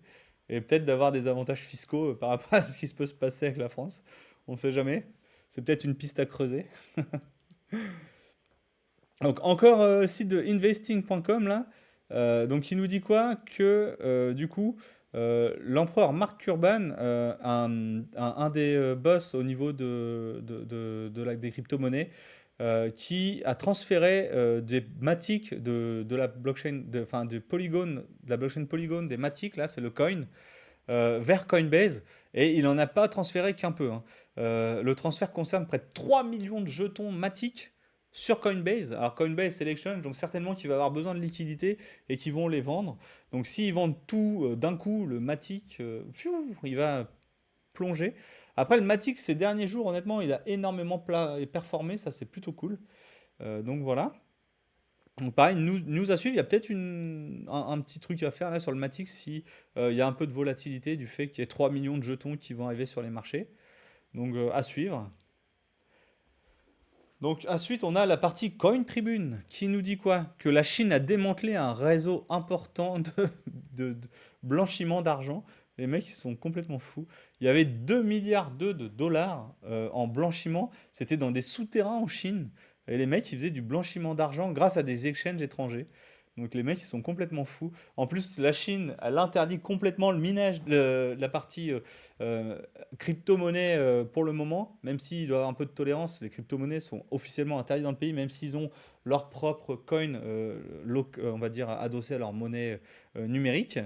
et peut-être d'avoir des avantages fiscaux par rapport à ce qui se peut se passer avec la France. On ne sait jamais. C'est peut-être une piste à creuser. Donc encore le site de investing.com là, donc il nous dit quoi? Que du coup l'empereur Mark Cuban, un des boss au niveau des crypto-monnaies, qui a transféré des Matic de la blockchain, enfin de Polygon, de la blockchain Polygon, des Matic, là c'est le coin, vers Coinbase, et il n'en a pas transféré qu'un peu, hein. Le transfert concerne près de 3 millions de jetons Matic sur Coinbase. Alors Coinbase c'est l'exchange, donc certainement qu'il va avoir besoin de liquidité et qu'ils vont les vendre. Donc s'ils vendent tout d'un coup, le Matic, il va plonger. Après le Matic ces derniers jours, honnêtement, il a énormément performé, ça c'est plutôt cool. Donc voilà. Donc pareil, news à suivre, il y a peut-être un petit truc à faire là sur le Matic si il y a un peu de volatilité du fait qu'il y ait 3 millions de jetons qui vont arriver sur les marchés. Donc à suivre. Donc ensuite, on a la partie Coin Tribune qui nous dit quoi? Que la Chine a démantelé un réseau important de blanchiment d'argent. Les mecs, ils sont complètement fous. Il y avait 2 milliards de dollars en blanchiment. C'était dans des souterrains en Chine. Et les mecs, ils faisaient du blanchiment d'argent grâce à des exchanges étrangers. Donc les mecs, ils sont complètement fous. En plus, la Chine, elle interdit complètement le minage, la partie euh, crypto-monnaie pour le moment, même s'il doit y avoir un peu de tolérance, les crypto-monnaies sont officiellement interdites dans le pays, même s'ils ont leur propre coin, on va dire, adossé à leur monnaie numérique.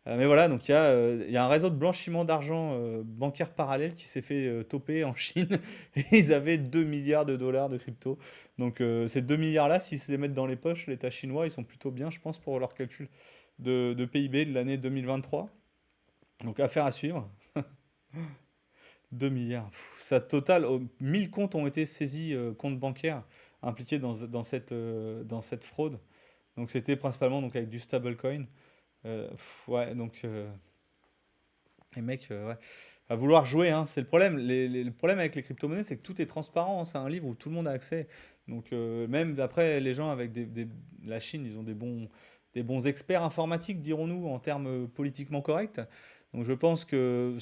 Mais voilà, donc il y a un réseau de blanchiment d'argent bancaire parallèle qui s'est fait toper en Chine et ils avaient 2 milliards de dollars de crypto. Donc ces 2 milliards-là, s'ils se les mettent dans les poches, l'État chinois, ils sont plutôt bien, je pense, pour leur calcul de PIB de l'année 2023. Donc affaire à suivre. 2 milliards. Ça total, 1000 comptes ont été saisis, comptes bancaires impliqués dans cette fraude. Donc c'était principalement donc, avec du stablecoin. Ouais, donc les mecs, ouais, à vouloir jouer, hein, c'est le problème. Le problème avec les crypto-monnaies, c'est que tout est transparent, hein. C'est un livre où tout le monde a accès. Donc même d'après les gens avec la Chine, ils ont des bons experts informatiques, dirons-nous, en termes politiquement corrects. Donc je pense que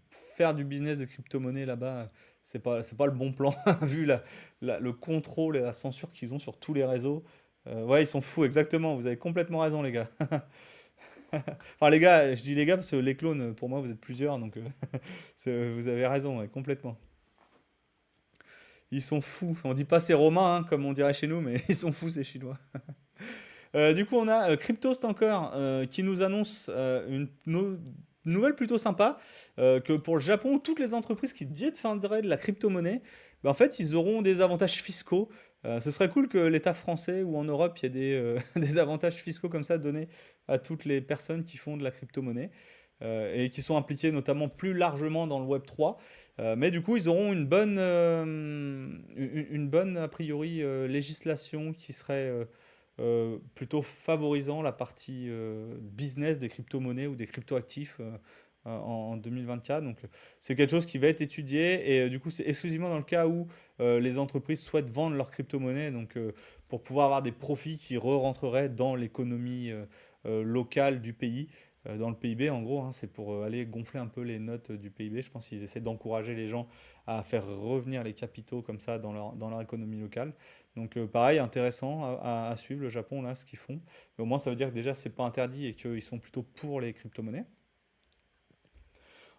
faire du business de crypto-monnaie là-bas, c'est pas le bon plan, vu le contrôle et la censure qu'ils ont sur tous les réseaux. Ouais, ils sont fous, exactement. Vous avez complètement raison, les gars. Enfin, les gars, je dis les gars parce que les clones, pour moi, vous êtes plusieurs, donc vous avez raison, ouais, complètement. Ils sont fous. On dit pas c'est romain, hein, comme on dirait chez nous, mais ils sont fous, ces Chinois. Du coup, on a CryptoStanker qui nous annonce nouvelle plutôt sympa que pour le Japon, toutes les entreprises qui détiendraient de la crypto-monnaie, ben, en fait, ils auront des avantages fiscaux. Ce serait cool que l'État français ou en Europe, il y ait des avantages fiscaux comme ça donnés à toutes les personnes qui font de la crypto-monnaie et qui sont impliquées notamment plus largement dans le Web3. Mais du coup, ils auront une bonne a priori, législation qui serait plutôt favorisant la partie business des crypto-monnaies ou des crypto-actifs en 2024. Donc c'est quelque chose qui va être étudié et du coup c'est exclusivement dans le cas où les entreprises souhaitent vendre leurs crypto-monnaies, donc pour pouvoir avoir des profits qui re-rentreraient dans l'économie locale du pays. Dans le PIB, en gros, hein, c'est pour aller gonfler un peu les notes du PIB. Je pense qu'ils essaient d'encourager les gens à faire revenir les capitaux comme ça dans leur économie locale. Donc pareil, intéressant à suivre le Japon, là, ce qu'ils font. Mais au moins, ça veut dire que déjà, c'est pas interdit et qu'ils sont plutôt pour les crypto-monnaies.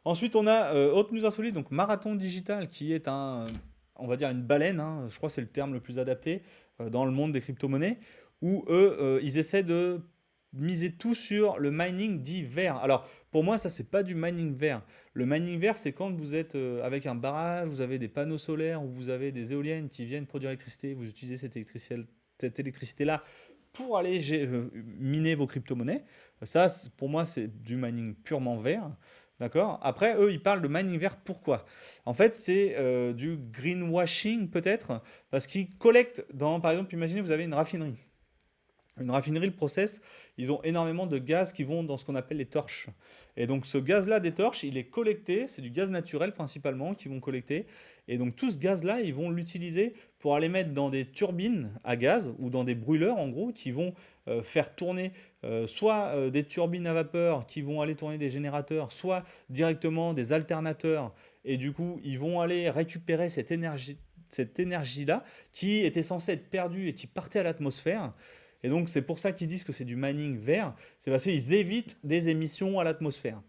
Ensuite, on a autre news insolite, donc Marathon Digital, qui est on va dire une baleine, hein, je crois que c'est le terme le plus adapté dans le monde des crypto-monnaies, où eux, ils essaient de miser tout sur le mining dit vert. Alors, pour moi, ça, c'est pas du mining vert. Le mining vert, c'est quand vous êtes avec un barrage, vous avez des panneaux solaires ou vous avez des éoliennes qui viennent produire l'électricité, vous utilisez cette électricité-là pour aller miner vos crypto-monnaies. Ça, pour moi, c'est du mining purement vert. D'accord? Après, eux, ils parlent de mining vert. Pourquoi? En fait, c'est du greenwashing peut-être, parce qu'ils collectent par exemple, imaginez, vous avez une raffinerie. Une raffinerie, le process, ils ont énormément de gaz qui vont dans ce qu'on appelle les torches. Et donc ce gaz-là des torches, il est collecté, c'est du gaz naturel principalement qu'ils vont collecter. Et donc tout ce gaz-là, ils vont l'utiliser pour aller mettre dans des turbines à gaz ou dans des brûleurs en gros qui vont faire tourner soit des turbines à vapeur qui vont aller tourner des générateurs, soit directement des alternateurs. Et du coup, ils vont aller récupérer cette énergie-là qui était censée être perdue et qui partait à l'atmosphère. Et donc c'est pour ça qu'ils disent que c'est du mining vert, c'est parce qu'ils évitent des émissions à l'atmosphère.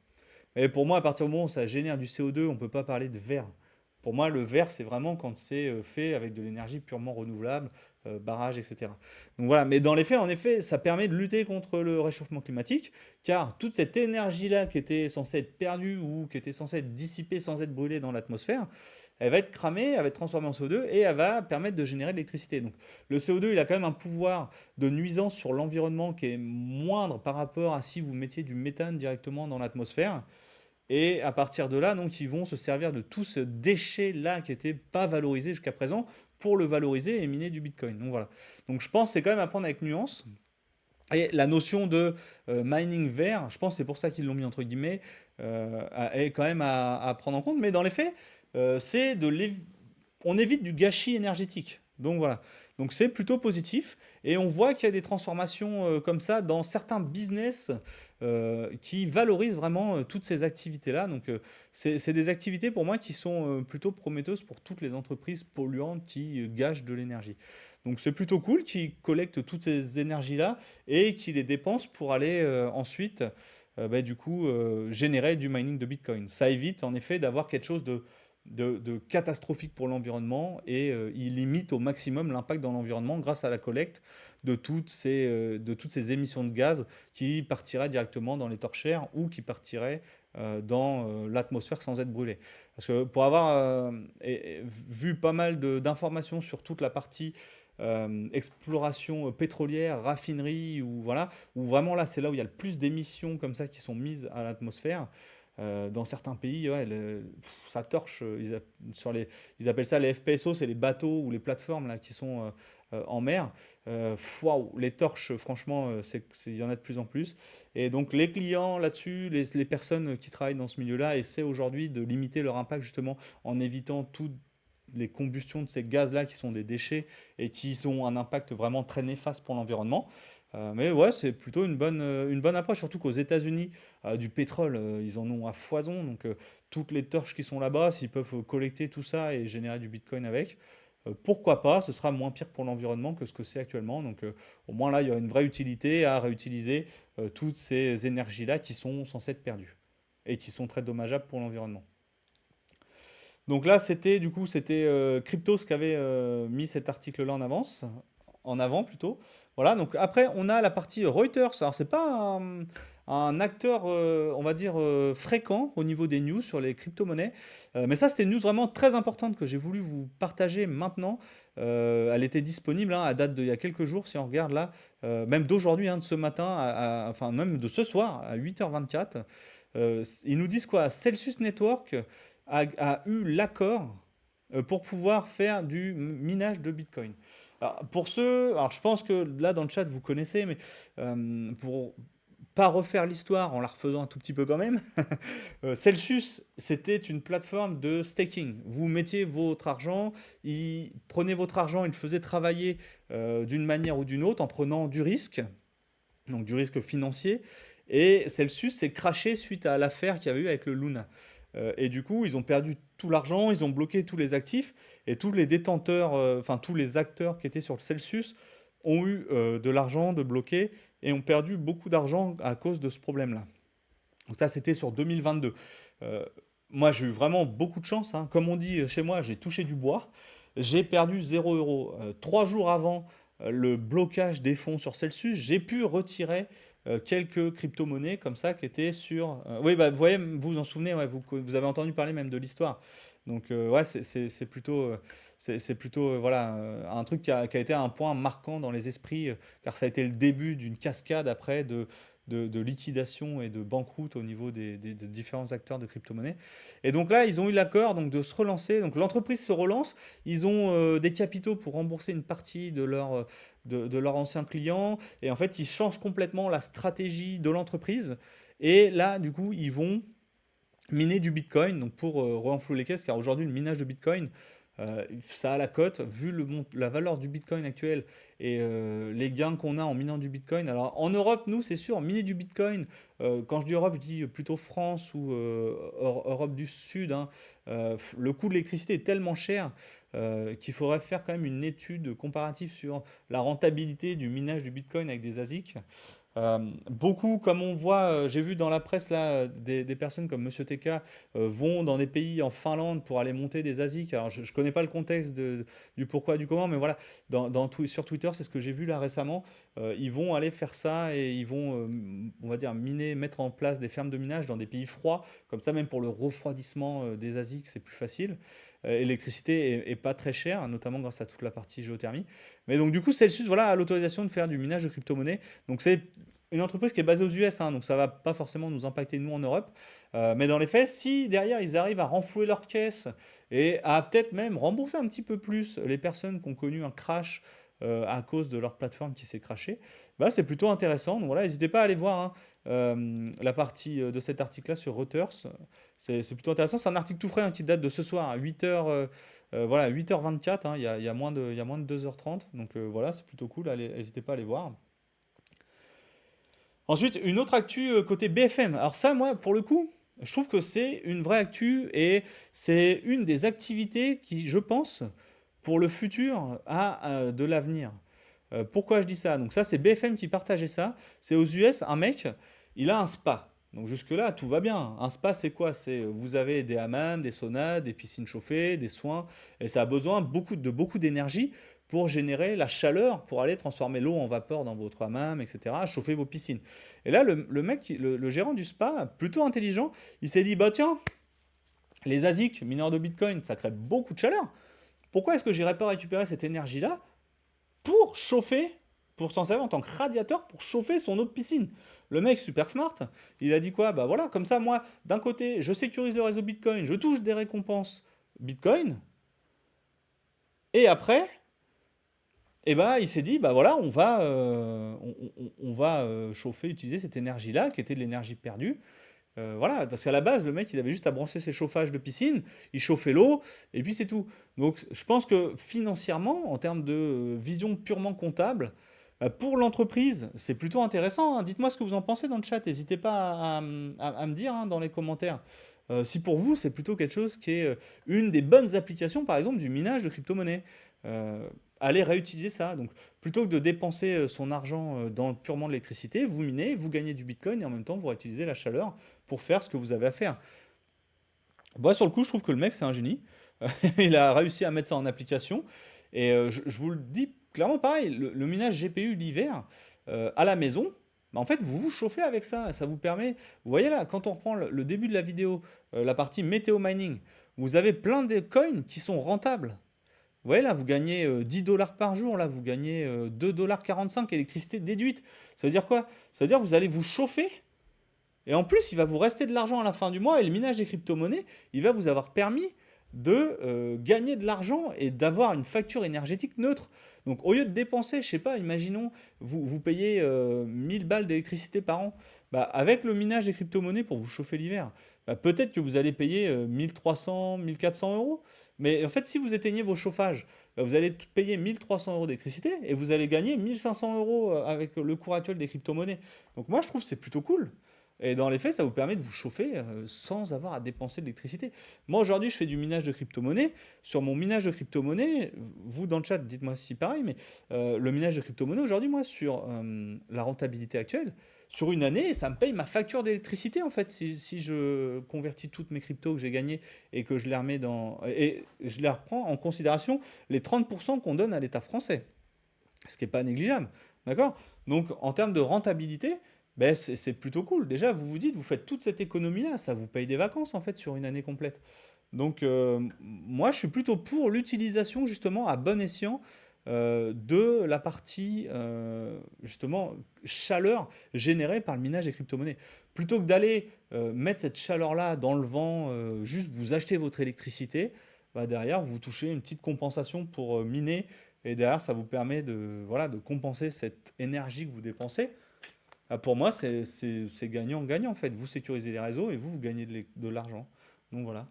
Et pour moi, à partir du moment où ça génère du CO2, on ne peut pas parler de vert. Pour moi, le vert, c'est vraiment quand c'est fait avec de l'énergie purement renouvelable, barrage, etc. Donc voilà, mais dans les faits, en effet, ça permet de lutter contre le réchauffement climatique, car toute cette énergie-là qui était censée être perdue ou qui était censée être dissipée sans être brûlée dans l'atmosphère, elle va être cramée, elle va être transformée en CO2 et elle va permettre de générer de l'électricité. Donc le CO2, il a quand même un pouvoir de nuisance sur l'environnement qui est moindre par rapport à si vous mettiez du méthane directement dans l'atmosphère. Et à partir de là, donc, ils vont se servir de tout ce déchet-là qui n'était pas valorisé jusqu'à présent pour le valoriser et miner du Bitcoin. Donc voilà. Donc je pense que c'est quand même à prendre avec nuance. Et la notion de mining vert, je pense que c'est pour ça qu'ils l'ont mis entre guillemets, est quand même à prendre en compte. Mais dans les faits, c'est on évite du gâchis énergétique. Donc voilà. Donc c'est plutôt positif. Et on voit qu'il y a des transformations comme ça dans certains business qui valorisent vraiment toutes ces activités-là. Donc c'est des activités pour moi qui sont plutôt prometteuses pour toutes les entreprises polluantes qui gâchent de l'énergie. Donc c'est plutôt cool qu'ils collectent toutes ces énergies-là et qu'ils les dépensent pour aller ensuite bah, du coup générer du mining de Bitcoin. Ça évite en effet d'avoir quelque chose de catastrophique pour l'environnement et il limite au maximum l'impact dans l'environnement grâce à la collecte de toutes ces émissions de gaz qui partiraient directement dans les torchères ou qui partiraient dans l'atmosphère sans être brûlées. Parce que pour avoir vu pas mal d'informations sur toute la partie exploration pétrolière, raffinerie, ou voilà, où vraiment là c'est là où il y a le plus d'émissions comme ça qui sont mises à l'atmosphère. Dans certains pays, ouais, ça torche. Ils appellent ça les FPSO, c'est les bateaux ou les plateformes là, qui sont en mer. Waouh, les torches, franchement, il y en a de plus en plus. Et donc les clients là-dessus, les personnes qui travaillent dans ce milieu-là, essaient aujourd'hui de limiter leur impact justement en évitant toutes les combustions de ces gaz-là qui sont des déchets et qui ont un impact vraiment très néfaste pour l'environnement. Mais ouais, c'est plutôt une bonne approche, surtout qu'aux États-Unis, du pétrole, ils en ont à foison. Donc, toutes les torches qui sont là-bas, s'ils peuvent collecter tout ça et générer du Bitcoin avec, pourquoi pas, ce sera moins pire pour l'environnement que ce que c'est actuellement. Donc, au moins là, il y a une vraie utilité à réutiliser toutes ces énergies-là qui sont censées être perdues et qui sont très dommageables pour l'environnement. Donc là, c'était Cryptos qui avait mis cet article-là en avant plutôt. Voilà. Donc après, on a la partie Reuters. Alors c'est pas un acteur, on va dire fréquent au niveau des news sur les crypto-monnaies, mais ça c'était une news vraiment très importante que j'ai voulu vous partager maintenant. Elle était disponible à date d'il y a quelques jours, si on regarde là, même d'aujourd'hui, de ce matin, enfin même de ce soir à 8h24. Ils nous disent quoi? Celsius Network a eu l'accord pour pouvoir faire du minage de Bitcoin. Alors je pense que là dans le chat vous connaissez, mais pour pas refaire l'histoire en la refaisant un tout petit peu quand même, Celsius c'était une plateforme de staking. Vous mettiez votre argent, il prenait votre argent, il le faisait travailler d'une manière ou d'une autre en prenant du risque, donc du risque financier. Et Celsius s'est craché suite à l'affaire qu'il y avait eu avec le Luna. Et du coup, ils ont perdu tout l'argent, ils ont bloqué tous les actifs, et tous les détenteurs, enfin tous les acteurs qui étaient sur le Celsius ont eu de l'argent de bloquer et ont perdu beaucoup d'argent à cause de ce problème-là. Donc ça, c'était sur 2022. Euh, Moi, j'ai eu vraiment beaucoup de chance, hein. Comme on dit chez moi, j'ai touché du bois. J'ai perdu 0 euros. 3 jours avant le blocage des fonds sur Celsius, j'ai pu retirer quelques crypto-monnaies comme ça qui étaient sur... Oui, bah, vous voyez, vous vous en souvenez, ouais, vous avez entendu parler même de l'histoire. Donc ouais, c'est plutôt, c'est plutôt voilà, un truc qui a été un point marquant dans les esprits, car ça a été le début d'une cascade après de liquidation et de banqueroute au niveau des différents acteurs de crypto-monnaie. Et donc là, ils ont eu l'accord donc, de se relancer. Donc l'entreprise se relance. Ils ont des capitaux pour rembourser une partie de leurs anciens clients. Et en fait, ils changent complètement la stratégie de l'entreprise. Et là, du coup, ils vont miner du Bitcoin, donc pour renflouer les caisses, car aujourd'hui le minage de Bitcoin, ça a la cote, vu la valeur du Bitcoin actuel et les gains qu'on a en minant du Bitcoin. Alors en Europe, nous c'est sûr, miner du Bitcoin, quand je dis Europe, je dis plutôt France ou Europe du Sud, hein, le coût de l'électricité est tellement cher qu'il faudrait faire quand même une étude comparative sur la rentabilité du minage du Bitcoin avec des ASIC. Beaucoup, comme on voit, j'ai vu dans la presse là, des personnes comme Monsieur TK vont dans des pays en Finlande pour aller monter des ASIC. Alors, je ne connais pas le contexte du pourquoi, du comment, mais voilà, sur Twitter, c'est ce que j'ai vu là récemment. Ils vont aller faire ça et ils vont, on va dire, miner, mettre en place des fermes de minage dans des pays froids. Comme ça, même pour le refroidissement des ASIC, c'est plus facile. L'électricité est pas très chère, notamment grâce à toute la partie géothermie. Mais donc, du coup, Celsius, voilà, a l'autorisation de faire du minage de crypto-monnaie. Donc c'est une entreprise qui est basée aux US, hein, donc ça va pas forcément nous impacter nous en Europe. Mais dans les faits, si derrière ils arrivent à renflouer leur caisse et à peut-être même rembourser un petit peu plus les personnes qui ont connu un crash à cause de leur plateforme qui s'est crashée. Bah, c'est plutôt intéressant. Donc voilà, n'hésitez pas à aller voir hein, la partie de cet article-là sur Reuters. C'est plutôt intéressant. C'est un article tout frais hein, qui date de ce soir à 8h, voilà, 8h24. Hein, il y a il y a moins de 2h30. Donc voilà, c'est plutôt cool. N'hésitez pas à aller voir. Ensuite, une autre actu côté BFM. Alors ça, moi, pour le coup, je trouve que c'est une vraie actu et c'est une des activités qui, je pense, pour le futur, a de l'avenir. Pourquoi je dis ça? Donc ça, c'est BFM qui partageait ça. C'est aux US, un mec, il a un spa. Donc jusque-là, tout va bien. Un spa, c'est quoi? C'est vous avez des hammams, des saunas, des piscines chauffées, des soins, et ça a besoin beaucoup d'énergie pour générer la chaleur, pour aller transformer l'eau en vapeur dans votre hammam, etc., chauffer vos piscines. Et là, le mec, le gérant du spa, plutôt intelligent, il s'est dit, bah tiens, les ASIC, mineurs de Bitcoin, ça crée beaucoup de chaleur. Pourquoi est-ce que j'irais pas récupérer cette énergie-là pour chauffer, pour s'en servir en tant que radiateur pour chauffer son eau de piscine. Le mec super smart, il a dit quoi? Bah voilà, comme ça moi, d'un côté, je sécurise le réseau Bitcoin, je touche des récompenses Bitcoin, et après, eh ben, il s'est dit, bah voilà, on va chauffer, utiliser cette énergie-là, qui était de l'énergie perdue. Voilà, parce qu'à la base, le mec, il avait juste à brancher ses chauffages de piscine, il chauffait l'eau, et puis c'est tout. Donc, je pense que financièrement, en termes de vision purement comptable, pour l'entreprise, c'est plutôt intéressant. Hein. Dites-moi ce que vous en pensez dans le chat. N'hésitez pas à me dire hein, dans les commentaires. Si pour vous, c'est plutôt quelque chose qui est une des bonnes applications, par exemple, du minage de crypto-monnaie. Allez réutiliser ça. Donc, plutôt que de dépenser son argent dans purement de l'électricité, vous minez, vous gagnez du bitcoin et en même temps, vous réutilisez la chaleur pour faire ce que vous avez à faire. Moi, sur le coup, je trouve que le mec, c'est un génie. Il a réussi à mettre ça en application. Et je vous le dis clairement, pareil, le minage GPU l'hiver, à la maison, bah, en fait, vous vous chauffez avec ça. Ça vous permet. Vous voyez là, quand on reprend le début de la vidéo, la partie météo mining, vous avez plein de coins qui sont rentables. Vous voyez là, vous gagnez 10 dollars par jour, là, vous gagnez 2,45 $ électricité déduite. Ça veut dire quoi? Ça veut dire que vous allez vous chauffer et en plus, il va vous rester de l'argent à la fin du mois et le minage des crypto-monnaies, il va vous avoir permis de gagner de l'argent et d'avoir une facture énergétique neutre. Donc au lieu de dépenser, je sais pas, imaginons, vous payez 1000 balles d'électricité par an, bah, avec le minage des crypto-monnaies pour vous chauffer l'hiver, bah, peut-être que vous allez payer 1300, 1400 euros. Mais en fait, si vous éteignez vos chauffages, bah, vous allez payer 1300 euros d'électricité et vous allez gagner 1500 euros avec le cours actuel des crypto-monnaies. Donc moi, je trouve que c'est plutôt cool. Et dans les faits, ça vous permet de vous chauffer sans avoir à dépenser de l'électricité. Moi, aujourd'hui, je fais du minage de crypto-monnaie. Sur mon minage de crypto-monnaie, vous dans le chat, dites-moi si pareil, mais le minage de crypto-monnaie, aujourd'hui, moi, sur la rentabilité actuelle, sur une année, ça me paye ma facture d'électricité, en fait, si je convertis toutes mes cryptos que j'ai gagnées et que je les remets dans... Et je les reprends en considération les 30% qu'on donne à l'État français. Ce qui n'est pas négligeable. D'accord? Donc, en termes de rentabilité, ben, c'est plutôt cool. Déjà, vous vous dites, vous faites toute cette économie-là, ça vous paye des vacances en fait sur une année complète. Donc, moi, je suis plutôt pour l'utilisation justement à bon escient de la partie justement chaleur générée par le minage des crypto-monnaies. Plutôt que d'aller mettre cette chaleur-là dans le vent, juste vous achetez votre électricité, bah, derrière vous touchez une petite compensation pour miner et derrière ça vous permet de, voilà, de compenser cette énergie que vous dépensez. Ah, pour moi, c'est gagnant-gagnant en fait. Vous sécurisez les réseaux et vous gagnez de l'argent. Donc voilà.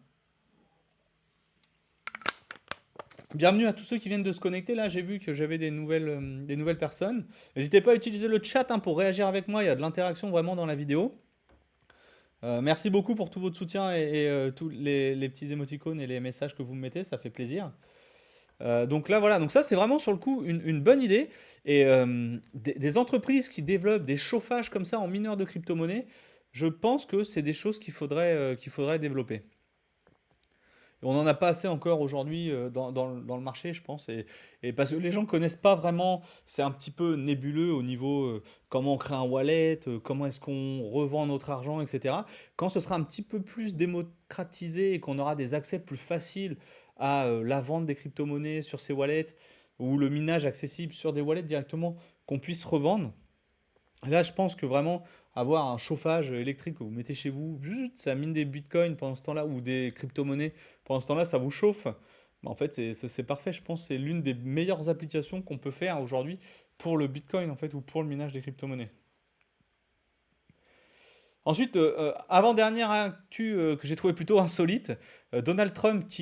Bienvenue à tous ceux qui viennent de se connecter. Là, j'ai vu que j'avais des nouvelles personnes. N'hésitez pas à utiliser le chat hein, pour réagir avec moi. Il y a de l'interaction vraiment dans la vidéo. Merci beaucoup pour tout votre soutien et tous les petits émoticônes et les messages que vous me mettez. Ça fait plaisir. Donc là, voilà. Donc ça, c'est vraiment sur le coup une bonne idée. Et des entreprises qui développent des chauffages comme ça en mineurs de crypto-monnaie, je pense que c'est des choses qu'il faudrait développer. Et on n'en a pas assez encore aujourd'hui dans le marché, je pense. Et parce que les gens ne connaissent pas vraiment, c'est un petit peu nébuleux au niveau comment on crée un wallet, comment est-ce qu'on revend notre argent, etc. Quand ce sera un petit peu plus démocratisé et qu'on aura des accès plus faciles à la vente des crypto-monnaies sur ces wallets ou le minage accessible sur des wallets directement qu'on puisse revendre, là, je pense que vraiment avoir un chauffage électrique que vous mettez chez vous, ça mine des bitcoins pendant ce temps-là ou des crypto-monnaies pendant ce temps-là, ça vous chauffe. Bah, en fait, c'est parfait. Je pense que c'est l'une des meilleures applications qu'on peut faire aujourd'hui pour le Bitcoin, en fait, ou pour le minage des crypto-monnaies. Ensuite, avant-dernière actu que j'ai trouvé plutôt insolite, Donald Trump que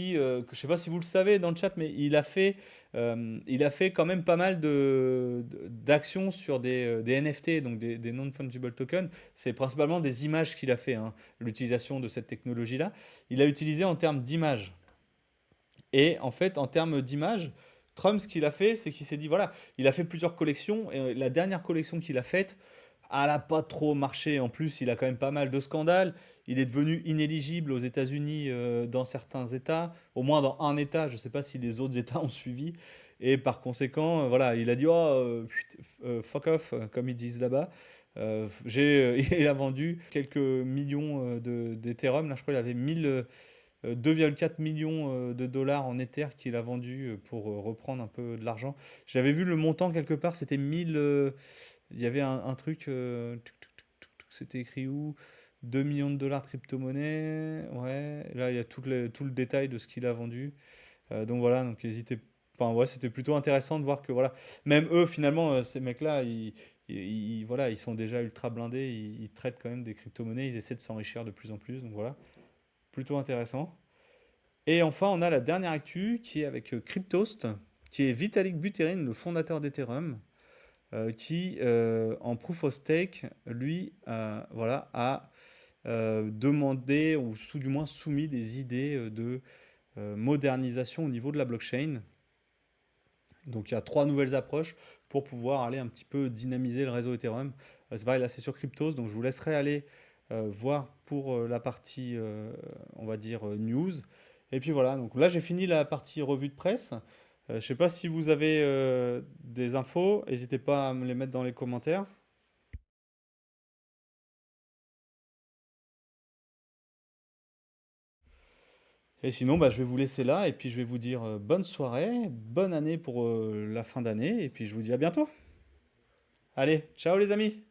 je sais pas si vous le savez dans le chat, mais il a fait quand même pas mal d'actions sur des NFT, donc des non-fungible tokens. C'est principalement des images qu'il a fait, hein, l'utilisation de cette technologie-là. Il a utilisé en termes d'images. Et en fait, en termes d'images, Trump, ce qu'il a fait, c'est qu'il s'est dit, voilà, il a fait plusieurs collections, et la dernière collection qu'il a faite, elle n'a pas trop marché. En plus, il a quand même pas mal de scandales. Il est devenu inéligible aux États-Unis dans certains États, au moins dans un État. Je ne sais pas si les autres États ont suivi. Et par conséquent, voilà, il a dit, oh, fuck off, comme ils disent là-bas. Il a vendu quelques millions d'Ethereum. Là, je crois qu'il avait 2,4 millions de dollars en Ether qu'il a vendu pour reprendre un peu de l'argent. J'avais vu le montant quelque part, c'était 1000. Il y avait un truc, c'était écrit où? 2 millions de dollars de crypto-monnaie. Ouais, là il y a tout le détail de ce qu'il a vendu. Donc voilà, donc n'hésitez. Enfin, ouais, c'était plutôt intéressant de voir que voilà, même eux finalement, ces mecs-là, voilà, ils sont déjà ultra blindés, ils traitent quand même des crypto-monnaies, ils essaient de s'enrichir de plus en plus. Donc voilà, plutôt intéressant. Et enfin, on a la dernière actu qui est avec Cryptost, qui est Vitalik Buterin, le fondateur d'Ethereum, qui, en proof of stake, lui, voilà, a demandé, ou du moins soumis des idées de modernisation au niveau de la blockchain. Donc il y a trois nouvelles approches pour pouvoir aller un petit peu dynamiser le réseau Ethereum. C'est pareil, là c'est sur Cryptos, donc je vous laisserai aller voir pour la partie, on va dire, news. Et puis voilà, donc là j'ai fini la partie revue de presse. Je ne sais pas si vous avez des infos, n'hésitez pas à me les mettre dans les commentaires. Et sinon, bah, je vais vous laisser là et puis je vais vous dire bonne soirée, bonne année pour la fin d'année et puis je vous dis à bientôt. Allez, ciao les amis!